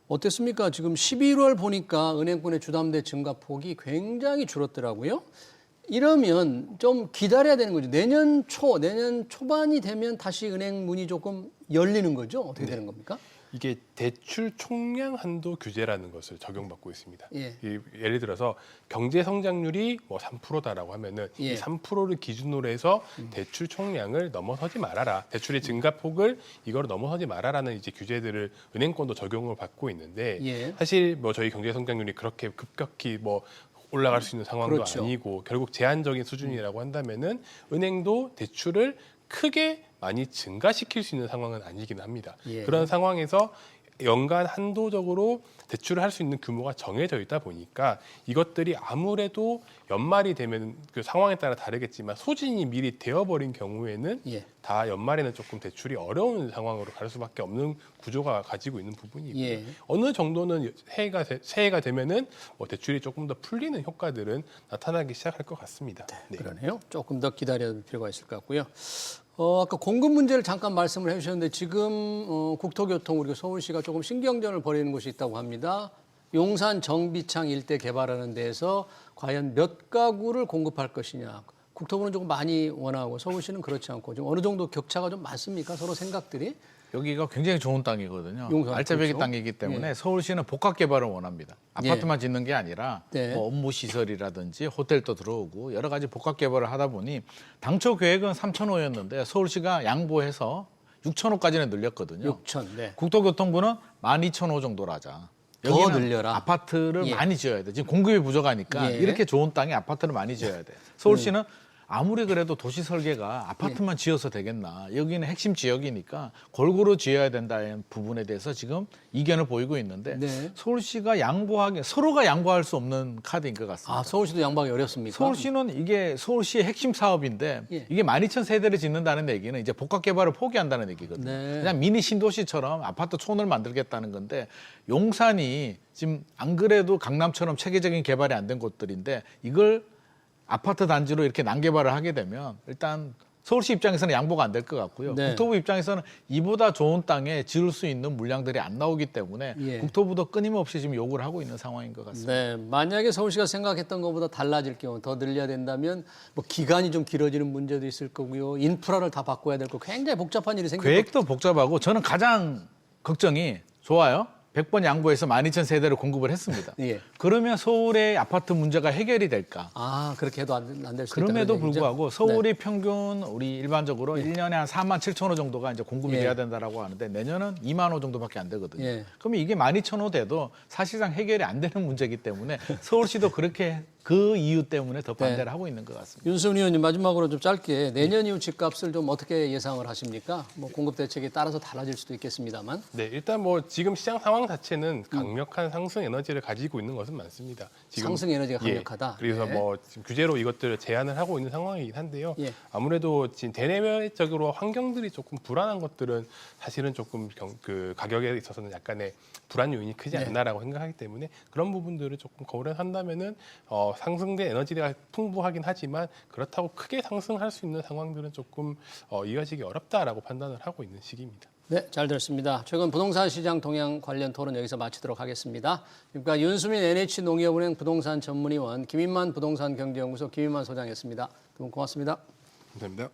어땠습니까? 지금 11월 보니까 은행권의 주담대 증가폭이 굉장히 줄었더라고요. 이러면 좀 기다려야 되는 거죠. 내년 초반이 되면 다시 은행 문이 조금 열리는 거죠. 어떻게 되는 겁니까? 이게 대출 총량 한도 규제라는 것을 적용받고 있습니다. 예. 예를 들어서 경제 성장률이 뭐 3%다라고 하면은 예. 이 3%를 기준으로 해서 대출 총량을 넘어서지 말아라. 대출의 증가폭을 이걸 넘어서지 말아라는 이제 규제들을 은행권도 적용을 받고 있는데 예. 사실 뭐 저희 경제 성장률이 그렇게 급격히 뭐 올라갈 수 있는 상황도 그렇죠. 아니고 결국 제한적인 수준이라고 한다면은 은행도 대출을 크게 많이 증가시킬 수 있는 상황은 아니긴 합니다. 예. 그런 상황에서 연간 한도적으로 대출을 할 수 있는 규모가 정해져 있다 보니까 이것들이 아무래도 연말이 되면 그 상황에 따라 다르겠지만 소진이 미리 되어버린 경우에는 예. 다 연말에는 조금 대출이 어려운 상황으로 갈 수밖에 없는 구조가 가지고 있는 부분이고요. 예. 어느 정도는 새해가 되면은 뭐 대출이 조금 더 풀리는 효과들은 나타나기 시작할 것 같습니다. 네. 그러네요. 조금 더 기다려야 될 필요가 있을 것 같고요. 아까 공급 문제를 잠깐 말씀을 해주셨는데 지금 국토교통 그리고 서울시가 조금 신경전을 벌이는 곳이 있다고 합니다. 용산 정비창 일대 개발하는 데에서 과연 몇 가구를 공급할 것이냐. 국토부는 조금 많이 원하고 서울시는 그렇지 않고 좀 어느 정도 격차가 좀 많습니까? 서로 생각들이. 여기가 굉장히 좋은 땅이거든요. 용산, 알짜배기 그렇죠. 땅이기 때문에 예. 서울시는 복합 개발을 원합니다. 아파트만 짓는 게 아니라 네. 뭐 업무 시설이라든지 호텔도 들어오고 여러 가지 복합 개발을 하다 보니 당초 계획은 3,500호였는데 서울시가 양보해서 6,000호까지는 늘렸거든요. 6천. 네. 국토교통부는 12,000호 정도로 하자. 더 여기는 늘려라. 아파트를 예. 많이 지어야 돼. 지금 공급이 부족하니까 예. 이렇게 좋은 땅에 아파트를 많이 지어야 돼. 서울시는 아무리 그래도 도시 설계가 아파트만 지어서 되겠나. 여기는 핵심 지역이니까 골고루 지어야 된다는 부분에 대해서 지금 이견을 보이고 있는데 네. 서울시가 서로가 양보할 수 없는 카드인 것 같습니다. 아, 서울시도 양방이 어렵습니까? 서울시는 이게 서울시의 핵심 사업인데 예. 이게 12,000세대를 짓는다는 얘기는 이제 복합 개발을 포기한다는 얘기거든요. 네. 그냥 미니 신도시처럼 아파트 촌을 만들겠다는 건데 용산이 지금 안 그래도 강남처럼 체계적인 개발이 안 된 곳들인데 이걸 아파트 단지로 이렇게 난개발을 하게 되면 일단 서울시 입장에서는 양보가 안 될 것 같고요. 네. 국토부 입장에서는 이보다 좋은 땅에 지을 수 있는 물량들이 안 나오기 때문에 예. 국토부도 끊임없이 지금 요구를 하고 있는 상황인 것 같습니다. 네, 만약에 서울시가 생각했던 것보다 달라질 경우 더 늘려야 된다면 뭐 기간이 좀 길어지는 문제도 있을 거고요. 인프라를 다 바꿔야 될 거고 굉장히 복잡한 일이 생길 계획도 복잡하고 저는 가장 걱정이 좋아요. 100번 양보해서 12,000세대를 공급을 했습니다. 예. 그러면 서울의 아파트 문제가 해결이 될까? 아, 그렇게 해도 안 될 수 있다. 그럼에도 불구하고 서울이 네. 평균 우리 일반적으로 1년에 한 4만 7천 호 정도가 이제 공급이 예. 돼야 된다라고 하는데 내년은 2만 호 정도밖에 안 되거든요. 예. 그러면 이게 12,000호 돼도 사실상 해결이 안 되는 문제이기 때문에 서울시도 그렇게 그 이유 때문에 더 반대를 네. 하고 있는 것 같습니다. 윤수민 의원님 마지막으로 좀 짧게 내년 이후 집값을 좀 어떻게 예상을 하십니까? 뭐 공급 대책에 따라서 달라질 수도 있겠습니다만. 네, 일단 뭐 지금 시장 상황 자체는 강력한 상승 에너지를 가지고 있는 것은 많습니다. 지금 상승 에너지가 예, 강력하다. 그래서 네. 뭐 지금 규제로 이것들을 제한을 하고 있는 상황이긴 한데요. 예. 아무래도 지금 대내적으로 환경들이 조금 불안한 것들은 사실은 조금 그 가격에 있어서는 약간의 불안 요인이 크지 네. 않나라고 생각하기 때문에 그런 부분들을 조금 고려한다면은 상승된 에너지가 풍부하긴 하지만 그렇다고 크게 상승할 수 있는 상황들은 조금 이어지기 어렵다라고 판단을 하고 있는 시기입니다. 네, 잘 들었습니다. 최근 부동산 시장 동향 관련 토론 여기서 마치도록 하겠습니다. 그러니까 윤수민 NH농협은행 부동산 전문위원, 김인만 부동산경제연구소 김인만 소장이었습니다. 두 분 고맙습니다. 감사합니다.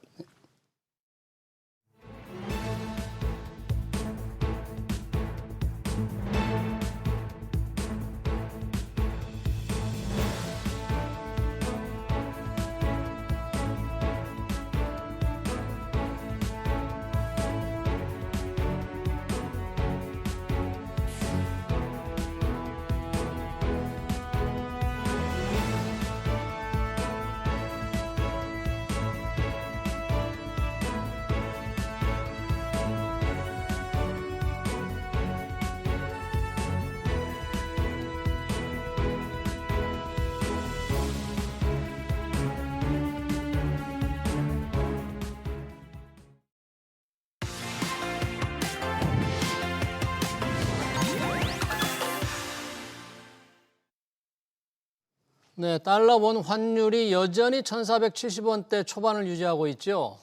네, 달러 원 환율이 여전히 1,470원대 초반을 유지하고 있죠.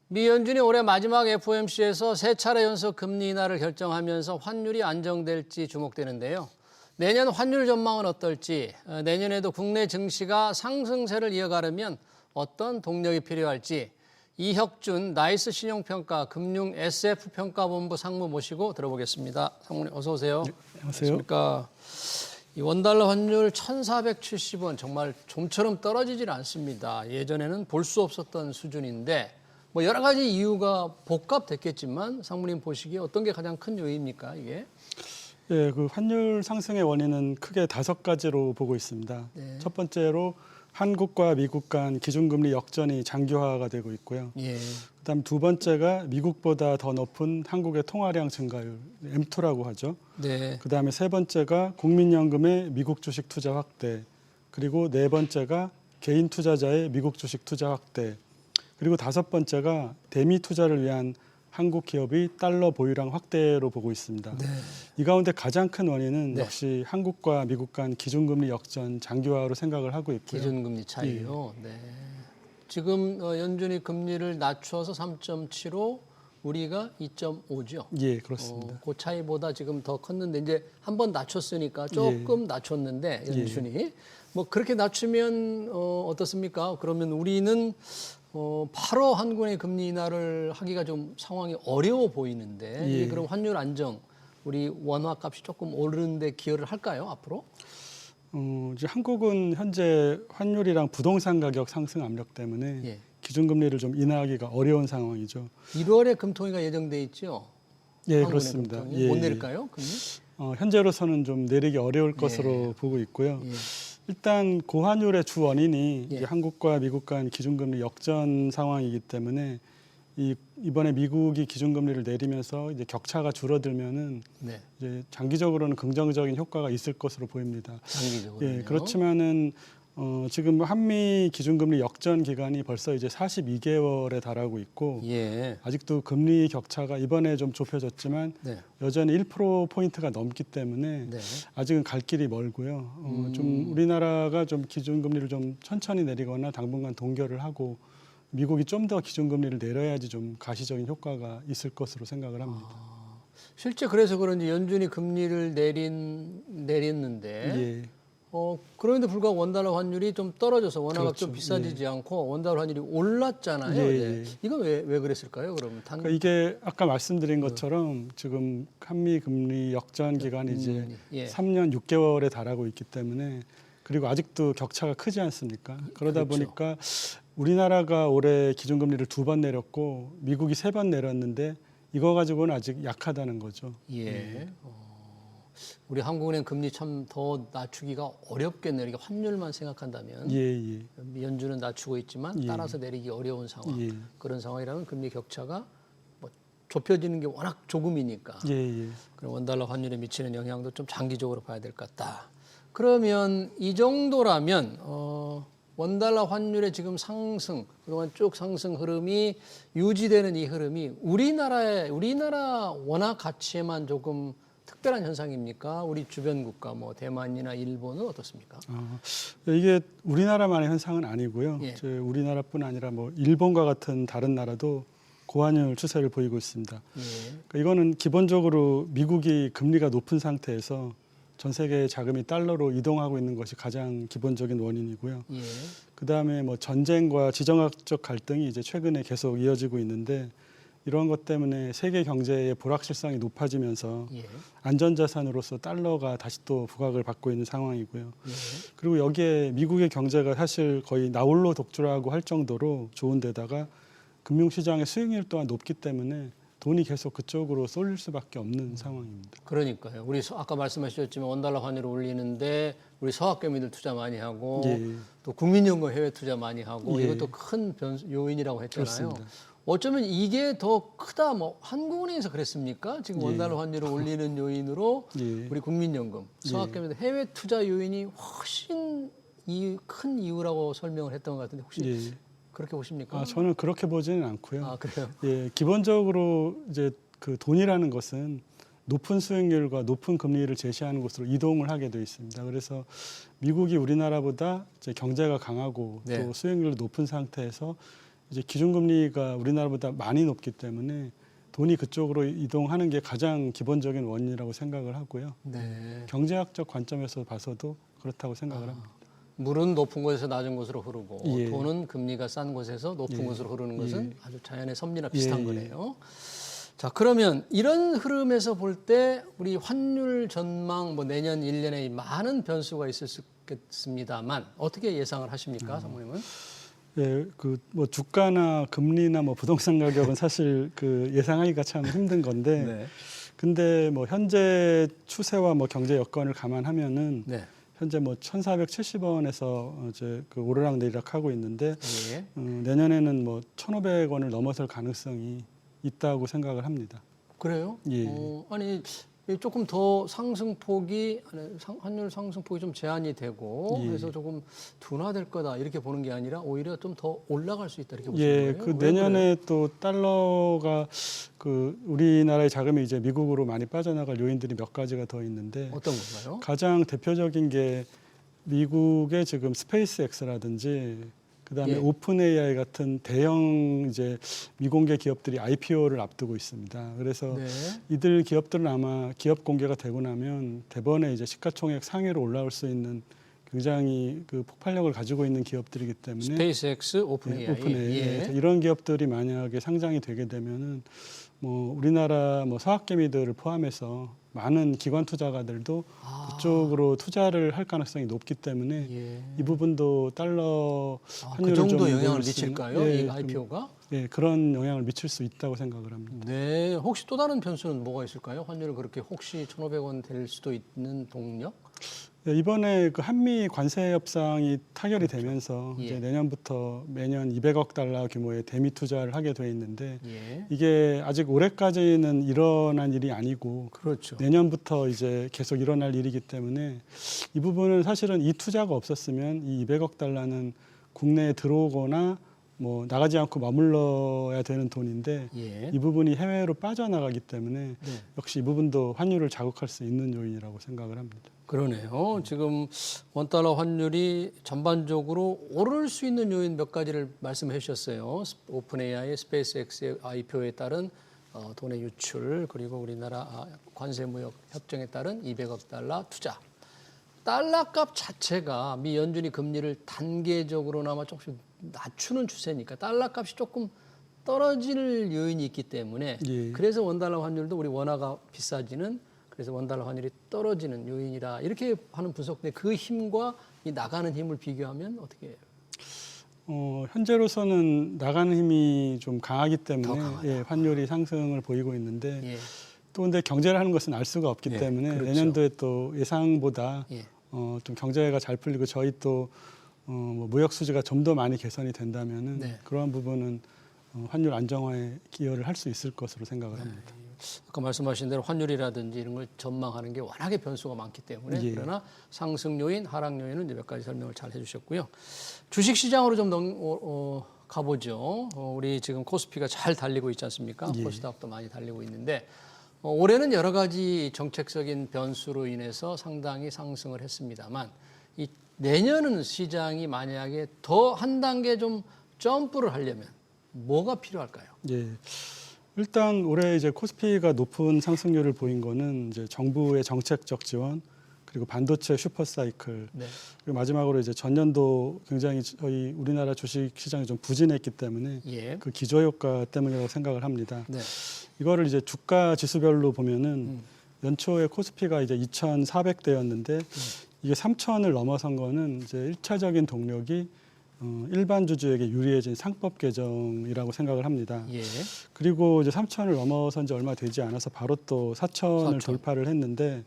미 연준이 올해 마지막 FOMC에서 세 차례 연속 금리 인하를 결정하면서 환율이 안정될지 주목되는데요. 내년 환율 전망은 어떨지, 내년에도 국내 증시가 상승세를 이어가려면 어떤 동력이 필요할지 이혁준 나이스 신용평가 금융 SF평가본부 상무 모시고 들어보겠습니다. 상무님 어서 오세요. 네, 안녕하세요. 그러니까 이 원달러 환율 1,470원 정말 좀처럼 떨어지질 않습니다. 예전에는 볼 수 없었던 수준인데 뭐 여러 가지 이유가 복합됐겠지만 상무님 보시기에 어떤 게 가장 큰 요인입니까 이게? 예, 그 환율 상승의 원인은 크게 5가지로 보고 있습니다. 네. 첫 번째로 한국과 미국 간 기준금리 역전이 장기화가 되고 있고요. 예. 그다음 두 번째가 미국보다 더 높은 한국의 통화량 증가율, M2라고 하죠. 네. 그다음에 세 번째가 국민연금의 미국 주식 투자 확대, 그리고 네 번째가 개인 투자자의 미국 주식 투자 확대, 그리고 다섯 번째가 대미 투자를 위한 한국 기업의 달러 보유량 확대로 보고 있습니다. 네. 이 가운데 가장 큰 원인은 네. 역시 한국과 미국 간 기준금리 역전 장기화로 생각을 하고 있고요. 기준금리 차이요. 네. 지금 연준이 금리를 낮춰서 3.75, 우리가 2.5죠. 예, 그렇습니다. 그 차이보다 지금 더 컸는데 이제 한 번 낮췄으니까 조금 낮췄는데 연준이 뭐 그렇게 낮추면 어떻습니까? 그러면 우리는 8월 한군의 금리 인하를 하기가 좀 상황이 어려워 보이는데 이게 그럼 환율 안정, 우리 원화 값이 조금 오르는데 기여를 할까요 앞으로? 이제 한국은 현재 환율이랑 부동산 가격 상승 압력 때문에 예. 기준금리를 좀 인하하기가 어려운 상황이죠. 1월에 1월에 금통위가 예정돼 있죠. 예, 한국의 그렇습니다. 금통위. 못 내릴까요? 금리? 현재로서는 좀 내리기 어려울 것으로 보고 있고요. 예. 일단 고환율의 주 원인이 예. 이제 한국과 미국 간 기준금리 역전 상황이기 때문에 이번에 미국이 기준금리를 내리면서 이제 격차가 줄어들면은 네. 이제 장기적으로는 긍정적인 효과가 있을 것으로 보입니다. 장기적으로. 예, 그렇지만은 지금 한미 기준금리 역전 기간이 벌써 이제 42개월에 달하고 있고 예. 아직도 금리 격차가 이번에 좀 좁혀졌지만 네. 여전히 1%포인트가 넘기 때문에 네. 아직은 갈 길이 멀고요. 좀 우리나라가 좀 기준금리를 좀 천천히 내리거나 당분간 동결을 하고 미국이 좀 더 기준금리를 내려야지 좀 가시적인 효과가 있을 것으로 생각을 합니다. 실제 그래서 그런지 연준이 금리를 내렸는데 예. 그런데 불구하고 원달러 환율이 좀 떨어져서 원화가 그렇죠. 좀 비싸지지 않고 원달러 환율이 올랐잖아요. 예. 이건 왜 그랬을까요? 그러면 그러니까 이게 아까 말씀드린 것처럼 지금 한미 금리 역전 기간이 이제 예. 3년 6개월에 달하고 있기 때문에 그리고 아직도 격차가 크지 않습니까? 그러다 그렇죠. 보니까 우리나라가 올해 기준금리를 2번 내렸고 미국이 3번 내렸는데 이거 가지고는 아직 약하다는 거죠. 예. 우리 한국은행 금리 참 더 낮추기가 어렵겠네요. 이게 환율만 생각한다면 예. 연준은 낮추고 있지만 따라서 내리기 어려운 상황. 예. 그런 상황이라면 금리 격차가 뭐 좁혀지는 게 워낙 조금이니까. 예. 그럼 원달러 환율에 미치는 영향도 좀 장기적으로 봐야 될 것 같다. 그러면 이 정도라면 원달러 환율의 지금 상승, 그동안 쭉 상승 흐름이 유지되는 이 흐름이 우리나라 원화 가치에만 조금 특별한 현상입니까? 우리 주변 국가, 뭐 대만이나 일본은 어떻습니까? 이게 우리나라만의 현상은 아니고요. 예. 우리나라뿐 아니라 뭐 일본과 같은 다른 나라도 고환율 추세를 보이고 있습니다. 예. 그러니까 이거는 기본적으로 미국이 금리가 높은 상태에서 전 세계의 자금이 달러로 이동하고 있는 것이 가장 기본적인 원인이고요. 예. 그다음에 뭐 전쟁과 지정학적 갈등이 이제 최근에 계속 이어지고 있는데 이런 것 때문에 세계 경제의 불확실성이 높아지면서 예. 안전자산으로서 달러가 다시 또 부각을 받고 있는 상황이고요. 예. 그리고 여기에 미국의 경제가 사실 거의 나홀로 독주라고 할 정도로 좋은 데다가 금융시장의 수익률 또한 높기 때문에 돈이 계속 그쪽으로 쏠릴 수밖에 없는 상황입니다. 그러니까요. 우리 아까 말씀하셨지만 원달러 환율을 올리는데 우리 서학개미들 투자 많이 하고 예. 또 국민연금 해외 투자 많이 하고 예. 이것도 큰 요인이라고 했잖아요. 그렇습니다. 어쩌면 이게 더 크다. 뭐 한국은행에서 그랬습니까? 지금 원달러 환율을 올리는 요인으로 예. 우리 국민연금, 서학개미들 해외 투자 요인이 훨씬 큰 이유라고 설명을 했던 것 같은데 혹시 예. 그렇게 보십니까? 저는 그렇게 보지는 않고요. 아, 그래요? 예, 기본적으로 이제 그 돈이라는 것은 높은 수익률과 높은 금리를 제시하는 곳으로 이동을 하게 되어 있습니다. 그래서 미국이 우리나라보다 이제 경제가 강하고 네. 또 수익률도 높은 상태에서 이제 기준금리가 우리나라보다 많이 높기 때문에 돈이 그쪽으로 이동하는 게 가장 기본적인 원인이라고 생각을 하고요. 네. 경제학적 관점에서 봐서도 그렇다고 생각을 합니다. 물은 높은 곳에서 낮은 곳으로 흐르고 예. 돈은 금리가 싼 곳에서 높은 예. 곳으로 흐르는 것은 예. 아주 자연의 섭리나 비슷한 예. 거네요. 자, 그러면 이런 흐름에서 볼 때 우리 환율 전망 뭐 내년 1년에 많은 변수가 있을 수 있겠습니다만 어떻게 예상을 하십니까, 사모님은? 예, 그 뭐 주가나 금리나 뭐 부동산 가격은 사실 그 예상하기가 참 힘든 건데, 네. 근데 뭐 현재 추세와 뭐 경제 여건을 감안하면은 네. 현재 뭐 1,470원에서 이제 그 오르락 내리락 하고 있는데 예. 내년에는 뭐 1,500원을 넘어설 가능성이 있다고 생각을 합니다. 그래요? 예. 아니 조금 더 상승폭이 환율 상승폭이 좀 제한이 되고 예. 그래서 조금 둔화될 거다 이렇게 보는 게 아니라 오히려 좀 더 올라갈 수 있다 이렇게 보시는 예, 거예요? 그 왜 내년에 또 달러가 그 우리나라의 자금이 이제 미국으로 많이 빠져나갈 요인들이 몇 가지가 더 있는데 그래요? 어떤 건가요? 가장 대표적인 게 미국의 지금 스페이스 X라든지 그다음에 예. 오픈 AI 같은 대형 이제 미공개 기업들이 IPO를 앞두고 있습니다. 그래서 네. 이들 기업들은 아마 기업 공개가 되고 나면 대번에 이제 시가총액 상위로 올라올 수 있는 굉장히 그 폭발력을 가지고 있는 기업들이기 때문에 스페이스X, 오픈 AI. 오픈 AI. 예. 그래서 이런 기업들이 만약에 상장이 되게 되면은 뭐 우리나라 뭐 서학개미들을 포함해서 많은 기관 투자가들도 그쪽으로 투자를 할 가능성이 높기 때문에 예. 이 부분도 달러 그 환율을 정도 좀 영향을 올릴 수 있는- 미칠까요? 예, 이 좀, IPO가? 예, 그런 영향을 미칠 수 있다고 생각을 합니다. 네. 혹시 또 다른 변수는 뭐가 있을까요? 환율이 그렇게 혹시 1,500원 될 수도 있는 동력? 예, 이번에 그 한미 관세 협상이 타결이 되면서 예. 이제 내년부터 매년 200억 달러 규모의 대미 투자를 하게 돼 있는데 예. 이게 아직 올해까지는 일어난 일이 아니고 그렇죠. 내년부터 이제 계속 일어날 일이기 때문에 이 부분은 사실은 이 투자가 없었으면 이 200억 달러는 국내에 들어오거나 뭐 나가지 않고 머물러야 되는 돈인데 예. 이 부분이 해외로 빠져나가기 때문에 네. 역시 이 부분도 환율을 자극할 수 있는 요인이라고 생각을 합니다. 그러네요. 지금 원달러 환율이 전반적으로 오를 수 있는 요인 몇 가지를 말씀해 주셨어요. 오픈 AI, 스페이스X의 IPO에 따른 돈의 유출, 그리고 우리나라 관세 무역 협정에 따른 200억 달러 투자. 달러값 자체가 미 연준이 금리를 단계적으로나마 조금씩 낮추는 추세니까 달러값이 조금 떨어질 요인이 있기 때문에 예. 그래서 원달러 환율도 우리 원화가 비싸지는 그래서 원달러 환율이 떨어지는 요인이라 이렇게 하는 분석인데 그 힘과 이 나가는 힘을 비교하면 어떻게 해요? 현재로서는 나가는 힘이 좀 강하기 더 때문에 강하다. 예, 환율이 상승을 보이고 있는데 예. 또 근데 경제를 하는 것은 알 수가 없기 예, 때문에 그렇죠. 내년도에 또 예상보다 예. 좀 경제가 잘 풀리고 저희 또 뭐 무역 수지가 좀 더 많이 개선이 된다면은 네. 그러한 부분은 환율 안정화에 기여를 할 수 있을 것으로 생각을 합니다. 아까 말씀하신 대로 환율이라든지 이런 걸 전망하는 게 워낙에 변수가 많기 때문에 예. 그러나 상승 요인, 하락 요인은 이제 몇 가지 설명을 잘 해주셨고요. 주식 시장으로 좀 가보죠. 우리 지금 코스피가 잘 달리고 있지 않습니까? 예. 코스닥도 많이 달리고 있는데 올해는 여러 가지 정책적인 변수로 인해서 상당히 상승을 했습니다만 이 내년은 시장이 만약에 더 한 단계 좀 점프를 하려면 뭐가 필요할까요? 예. 일단 올해 이제 코스피가 높은 상승률을 보인 거는 이제 정부의 정책적 지원 그리고 반도체 슈퍼 사이클 네. 그리고 마지막으로 이제 전년도 굉장히 저희 우리나라 주식 시장이 좀 부진했기 때문에 예. 그 기저 효과 때문이라고 생각을 합니다. 네. 이거를 이제 주가 지수별로 보면은 연초에 코스피가 이제 2,400대였는데 이게 3,000을 넘어선 거는 이제 1차적인 동력이 일반 주주에게 유리해진 상법 개정이라고 생각을 합니다. 예. 그리고 이제 3,000을 넘어선 지 얼마 되지 않아서 바로 또 4,000을 4,000. 돌파를 했는데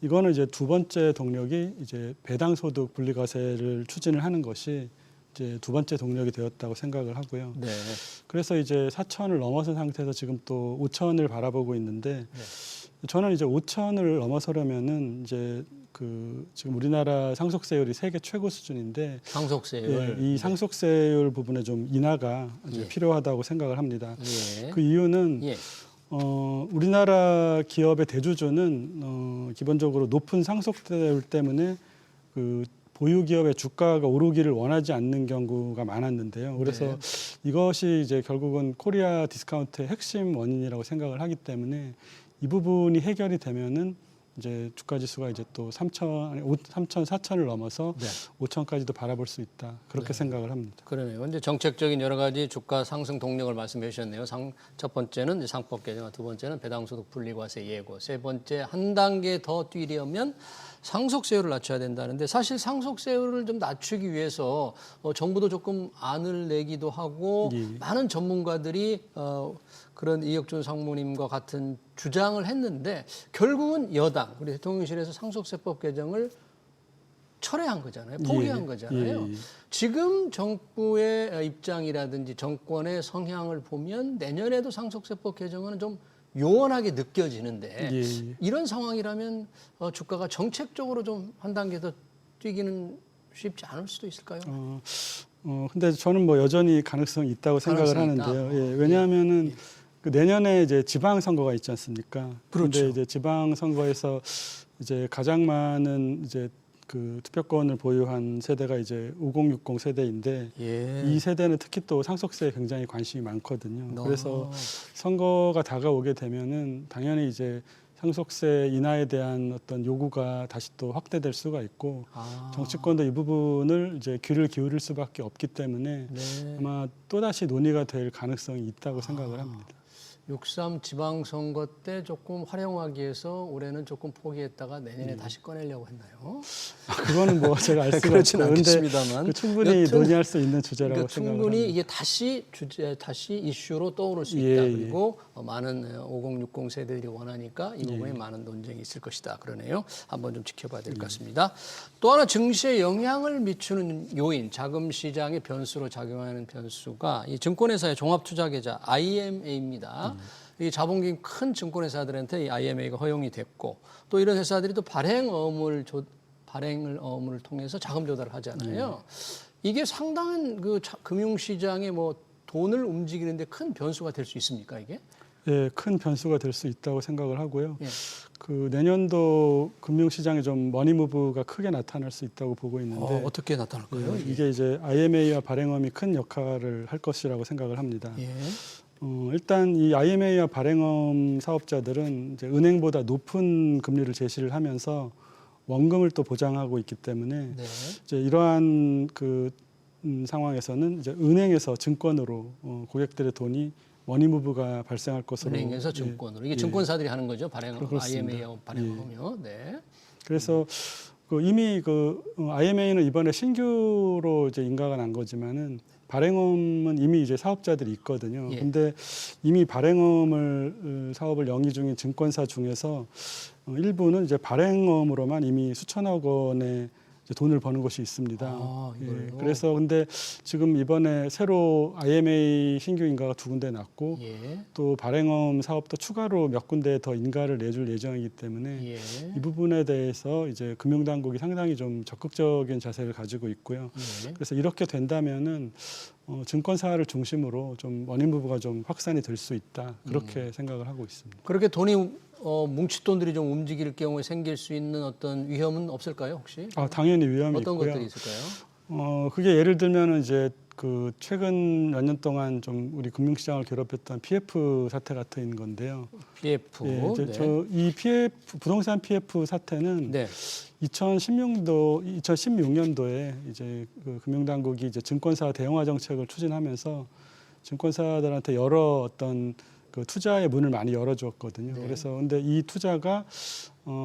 이거는 이제 두 번째 동력이 이제 배당 소득 분리과세를 추진을 하는 것이 이제 두 번째 동력이 되었다고 생각을 하고요. 네. 그래서 이제 4,000을 넘어선 상태에서 지금 또 5,000을 바라보고 있는데 저는 이제 5,000을 넘어서려면은 이제 그 지금 우리나라 상속세율이 세계 최고 수준인데 상속세율. 이 상속세율 부분에 좀 인하가 이제 예. 필요하다고 생각을 합니다. 예. 그 이유는 예. 우리나라 기업의 대주주는 기본적으로 높은 상속세율 때문에 그 보유 기업의 주가가 오르기를 원하지 않는 경우가 많았는데요. 그래서 네. 이것이 이제 결국은 코리아 디스카운트의 핵심 원인이라고 생각을 하기 때문에 이 부분이 해결이 되면은 이제 주가 지수가 이제 또 3,000, 4,000을 넘어서 네. 5,000까지도 바라볼 수 있다. 그렇게 생각을 합니다. 그러네요. 근데 정책적인 여러 가지 주가 상승 동력을 말씀해 주셨네요. 첫 번째는 이제 상법 개정, 두 번째는 배당소득 분리과세 예고, 세 번째 한 단계 더 뛰려면 상속세율을 낮춰야 된다는데 사실 상속세율을 좀 낮추기 위해서 정부도 조금 안을 내기도 하고 예. 많은 전문가들이 그런 이혁준 상무님과 같은 주장을 했는데 결국은 여당, 우리 대통령실에서 상속세법 개정을 철회한 거잖아요. 포기한 예. 거잖아요. 예. 지금 정부의 입장이라든지 정권의 성향을 보면 내년에도 상속세법 개정은 좀 요원하게 느껴지는데 예. 이런 상황이라면 주가가 정책적으로 좀 한 단계 더 뛰기는 쉽지 않을 수도 있을까요? 근데 저는 뭐 여전히 가능성이 있다고 생각을 가능성이 있다. 하는데요. 예, 왜냐하면은 그 내년에 이제 지방선거가 있지 않습니까? 그렇죠. 근데 이제 지방선거에서 이제 가장 많은 이제 그 투표권을 보유한 세대가 이제 5060 세대인데 예. 이 세대는 특히 또 상속세에 굉장히 관심이 많거든요. 어. 그래서 선거가 다가오게 되면은 당연히 이제 상속세 인하에 대한 어떤 요구가 다시 또 확대될 수가 있고 정치권도 이 부분을 이제 귀를 기울일 수밖에 없기 때문에 네. 아마 또다시 논의가 될 가능성이 있다고 생각을 합니다. 6.3 지방선거 때 조금 활용하기 위해서 올해는 조금 포기했다가 내년에 다시 꺼내려고 했나요? 그거는 뭐 제가 알 수가 그렇진 없고 근데 않겠습니다만 충분히 여튼 논의할 수 있는 주제라고 그러니까 생각을 충분히 합니다. 이게 다시 이슈로 떠오를 수 예, 있다. 예. 그리고 많은 5060 세대들이 원하니까 이 부분에 많은 논쟁이 있을 것이다. 그러네요. 한번 좀 지켜봐야 될 것 같습니다. 또 하나 증시에 영향을 미치는 요인, 자금 시장의 변수로 작용하는 변수가 이 증권회사의 종합투자계좌 IMA입니다. 이 자본금 큰 증권회사들한테 이 IMA가 허용이 됐고 또 이런 회사들이 또 발행 의무를 통해서 자금 조달을 하잖아요. 이게 상당한 그 금융시장에 뭐 돈을 움직이는데 큰 변수가 될 수 있습니까 이게? 예, 큰 변수가 될 수 있다고 생각을 하고요. 예. 그 내년도 금융시장에 좀 머니무브가 크게 나타날 수 있다고 보고 있는데 어떻게 나타날까요? 이게 이제 IMA와 발행엄이 큰 역할을 할 것이라고 생각을 합니다. 예. 일단 이 IMA와 발행엄 사업자들은 이제 은행보다 높은 금리를 제시를 하면서 원금을 또 보장하고 있기 때문에 네. 이제 이러한 그 상황에서는 이제 은행에서 증권으로 고객들의 돈이 머니무브가 발생할 것으로 은행에서 예, 증권으로 이게 예. 증권사들이 하는 거죠. 발행 그렇습니다. IMA 발행하면. 네. 그래서 이미 IMA는 이번에 신규로 이제 인가가 난 거지만은 발행업은 이미 이제 사업자들이 있거든요. 예. 근데 이미 발행업을 사업을 영위 중인 증권사 중에서 일부는 이제 발행업으로만 이미 수천억 원의 이제 돈을 버는 곳이 있습니다. 아, 이걸로? 그래서 근데 지금 이번에 새로 IMA 신규 인가가 2군데 났고 예. 또 발행업 사업도 추가로 몇 군데 더 인가를 내줄 예정이기 때문에 예. 이 부분에 대해서 이제 금융당국이 상당히 좀 적극적인 자세를 가지고 있고요. 예. 그래서 이렇게 된다면은 증권사를 중심으로 좀 머니무브가 좀 확산이 될 수 있다 그렇게 생각을 하고 있습니다. 그렇게 돈이 뭉칫돈들이 좀 움직일 경우에 생길 수 있는 어떤 위험은 없을까요, 혹시? 당연히 위험이 어떤 있고요. 것들이 있을까요? 그게 예를 들면은 이제 그 최근 몇 년 동안 좀 우리 금융시장을 괴롭혔던 PF 사태 같은 건데요. PF. 예, 이제 네. 이 PF 부동산 PF 사태는 네. 2016년도에 이제 그 금융당국이 이제 증권사 대형화 정책을 추진하면서 증권사들한테 여러 어떤 그 투자의 문을 많이 열어주었거든요. 네. 그래서 근데 이 투자가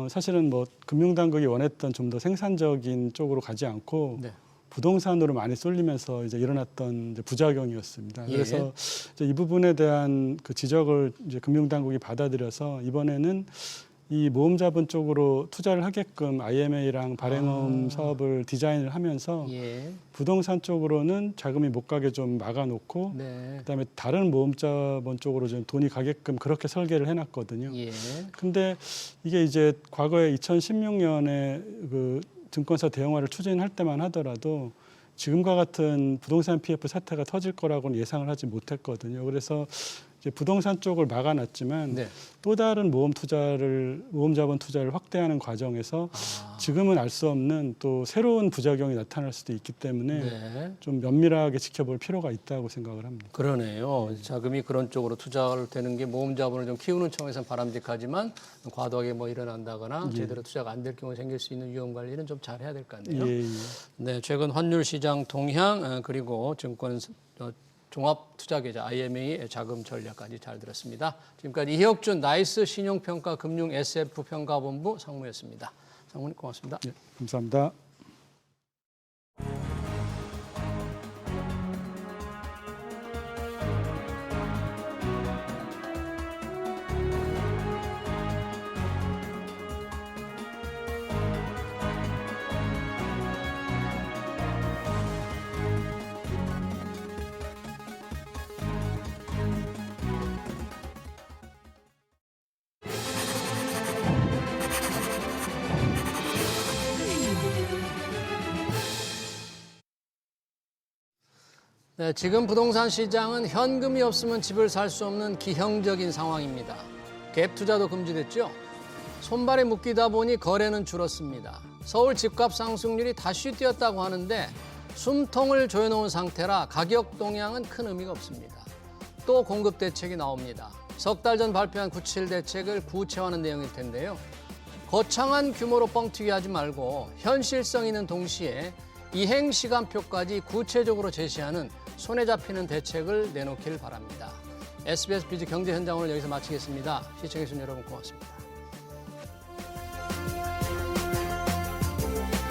사실은 뭐 금융당국이 원했던 좀 더 생산적인 쪽으로 가지 않고 네. 부동산으로 많이 쏠리면서 이제 일어났던 이제 부작용이었습니다. 예. 그래서 이제 이 부분에 대한 그 지적을 이제 금융당국이 받아들여서 이번에는 이 모험자본 쪽으로 투자를 하게끔 IMA랑 발행업 사업을 디자인을 하면서 예. 부동산 쪽으로는 자금이 못 가게 좀 막아놓고 네. 그다음에 다른 모험자본 쪽으로 좀 돈이 가게끔 그렇게 설계를 해놨거든요. 예. 근데 이게 이제 과거에 2016년에 그 증권사 대형화를 추진할 때만 하더라도 지금과 같은 부동산 PF 사태가 터질 거라고는 예상을 하지 못했거든요. 그래서 이제 부동산 쪽을 막아놨지만 네. 또 다른 모험자본 투자를 확대하는 과정에서 지금은 알 수 없는 또 새로운 부작용이 나타날 수도 있기 때문에 네. 좀 면밀하게 지켜볼 필요가 있다고 생각을 합니다. 그러네요. 자금이 그런 쪽으로 투자를 되는 게 모험 자본을 좀 키우는 청에서는 바람직하지만 과도하게 뭐 일어난다거나 제대로 투자가 안 될 경우에 생길 수 있는 위험 관리는 좀 잘 해야 될 것 같네요. 예, 예. 네, 최근 환율 시장 동향 그리고 증권 종합투자계좌 IMA 자금 전략까지 잘 들었습니다. 지금까지 이혁준 나이스 신용평가 금융 SF평가본부 상무였습니다. 상무님 고맙습니다. 예, 감사합니다. 네, 지금 부동산 시장은 현금이 없으면 집을 살 수 없는 기형적인 상황입니다. 갭 투자도 금지됐죠. 손발에 묶이다 보니 거래는 줄었습니다. 서울 집값 상승률이 다시 뛰었다고 하는데 숨통을 조여놓은 상태라 가격 동향은 큰 의미가 없습니다. 또 공급 대책이 나옵니다. 석 달 전 발표한 97 대책을 구체화하는 내용일 텐데요. 거창한 규모로 뻥튀기 하지 말고 현실성 있는 동시에 이행 시간표까지 구체적으로 제시하는 손에 잡히는 대책을 내놓길 바랍니다. SBS 비즈 경제 현장을 여기서 마치겠습니다. 시청해주신 여러분 고맙습니다.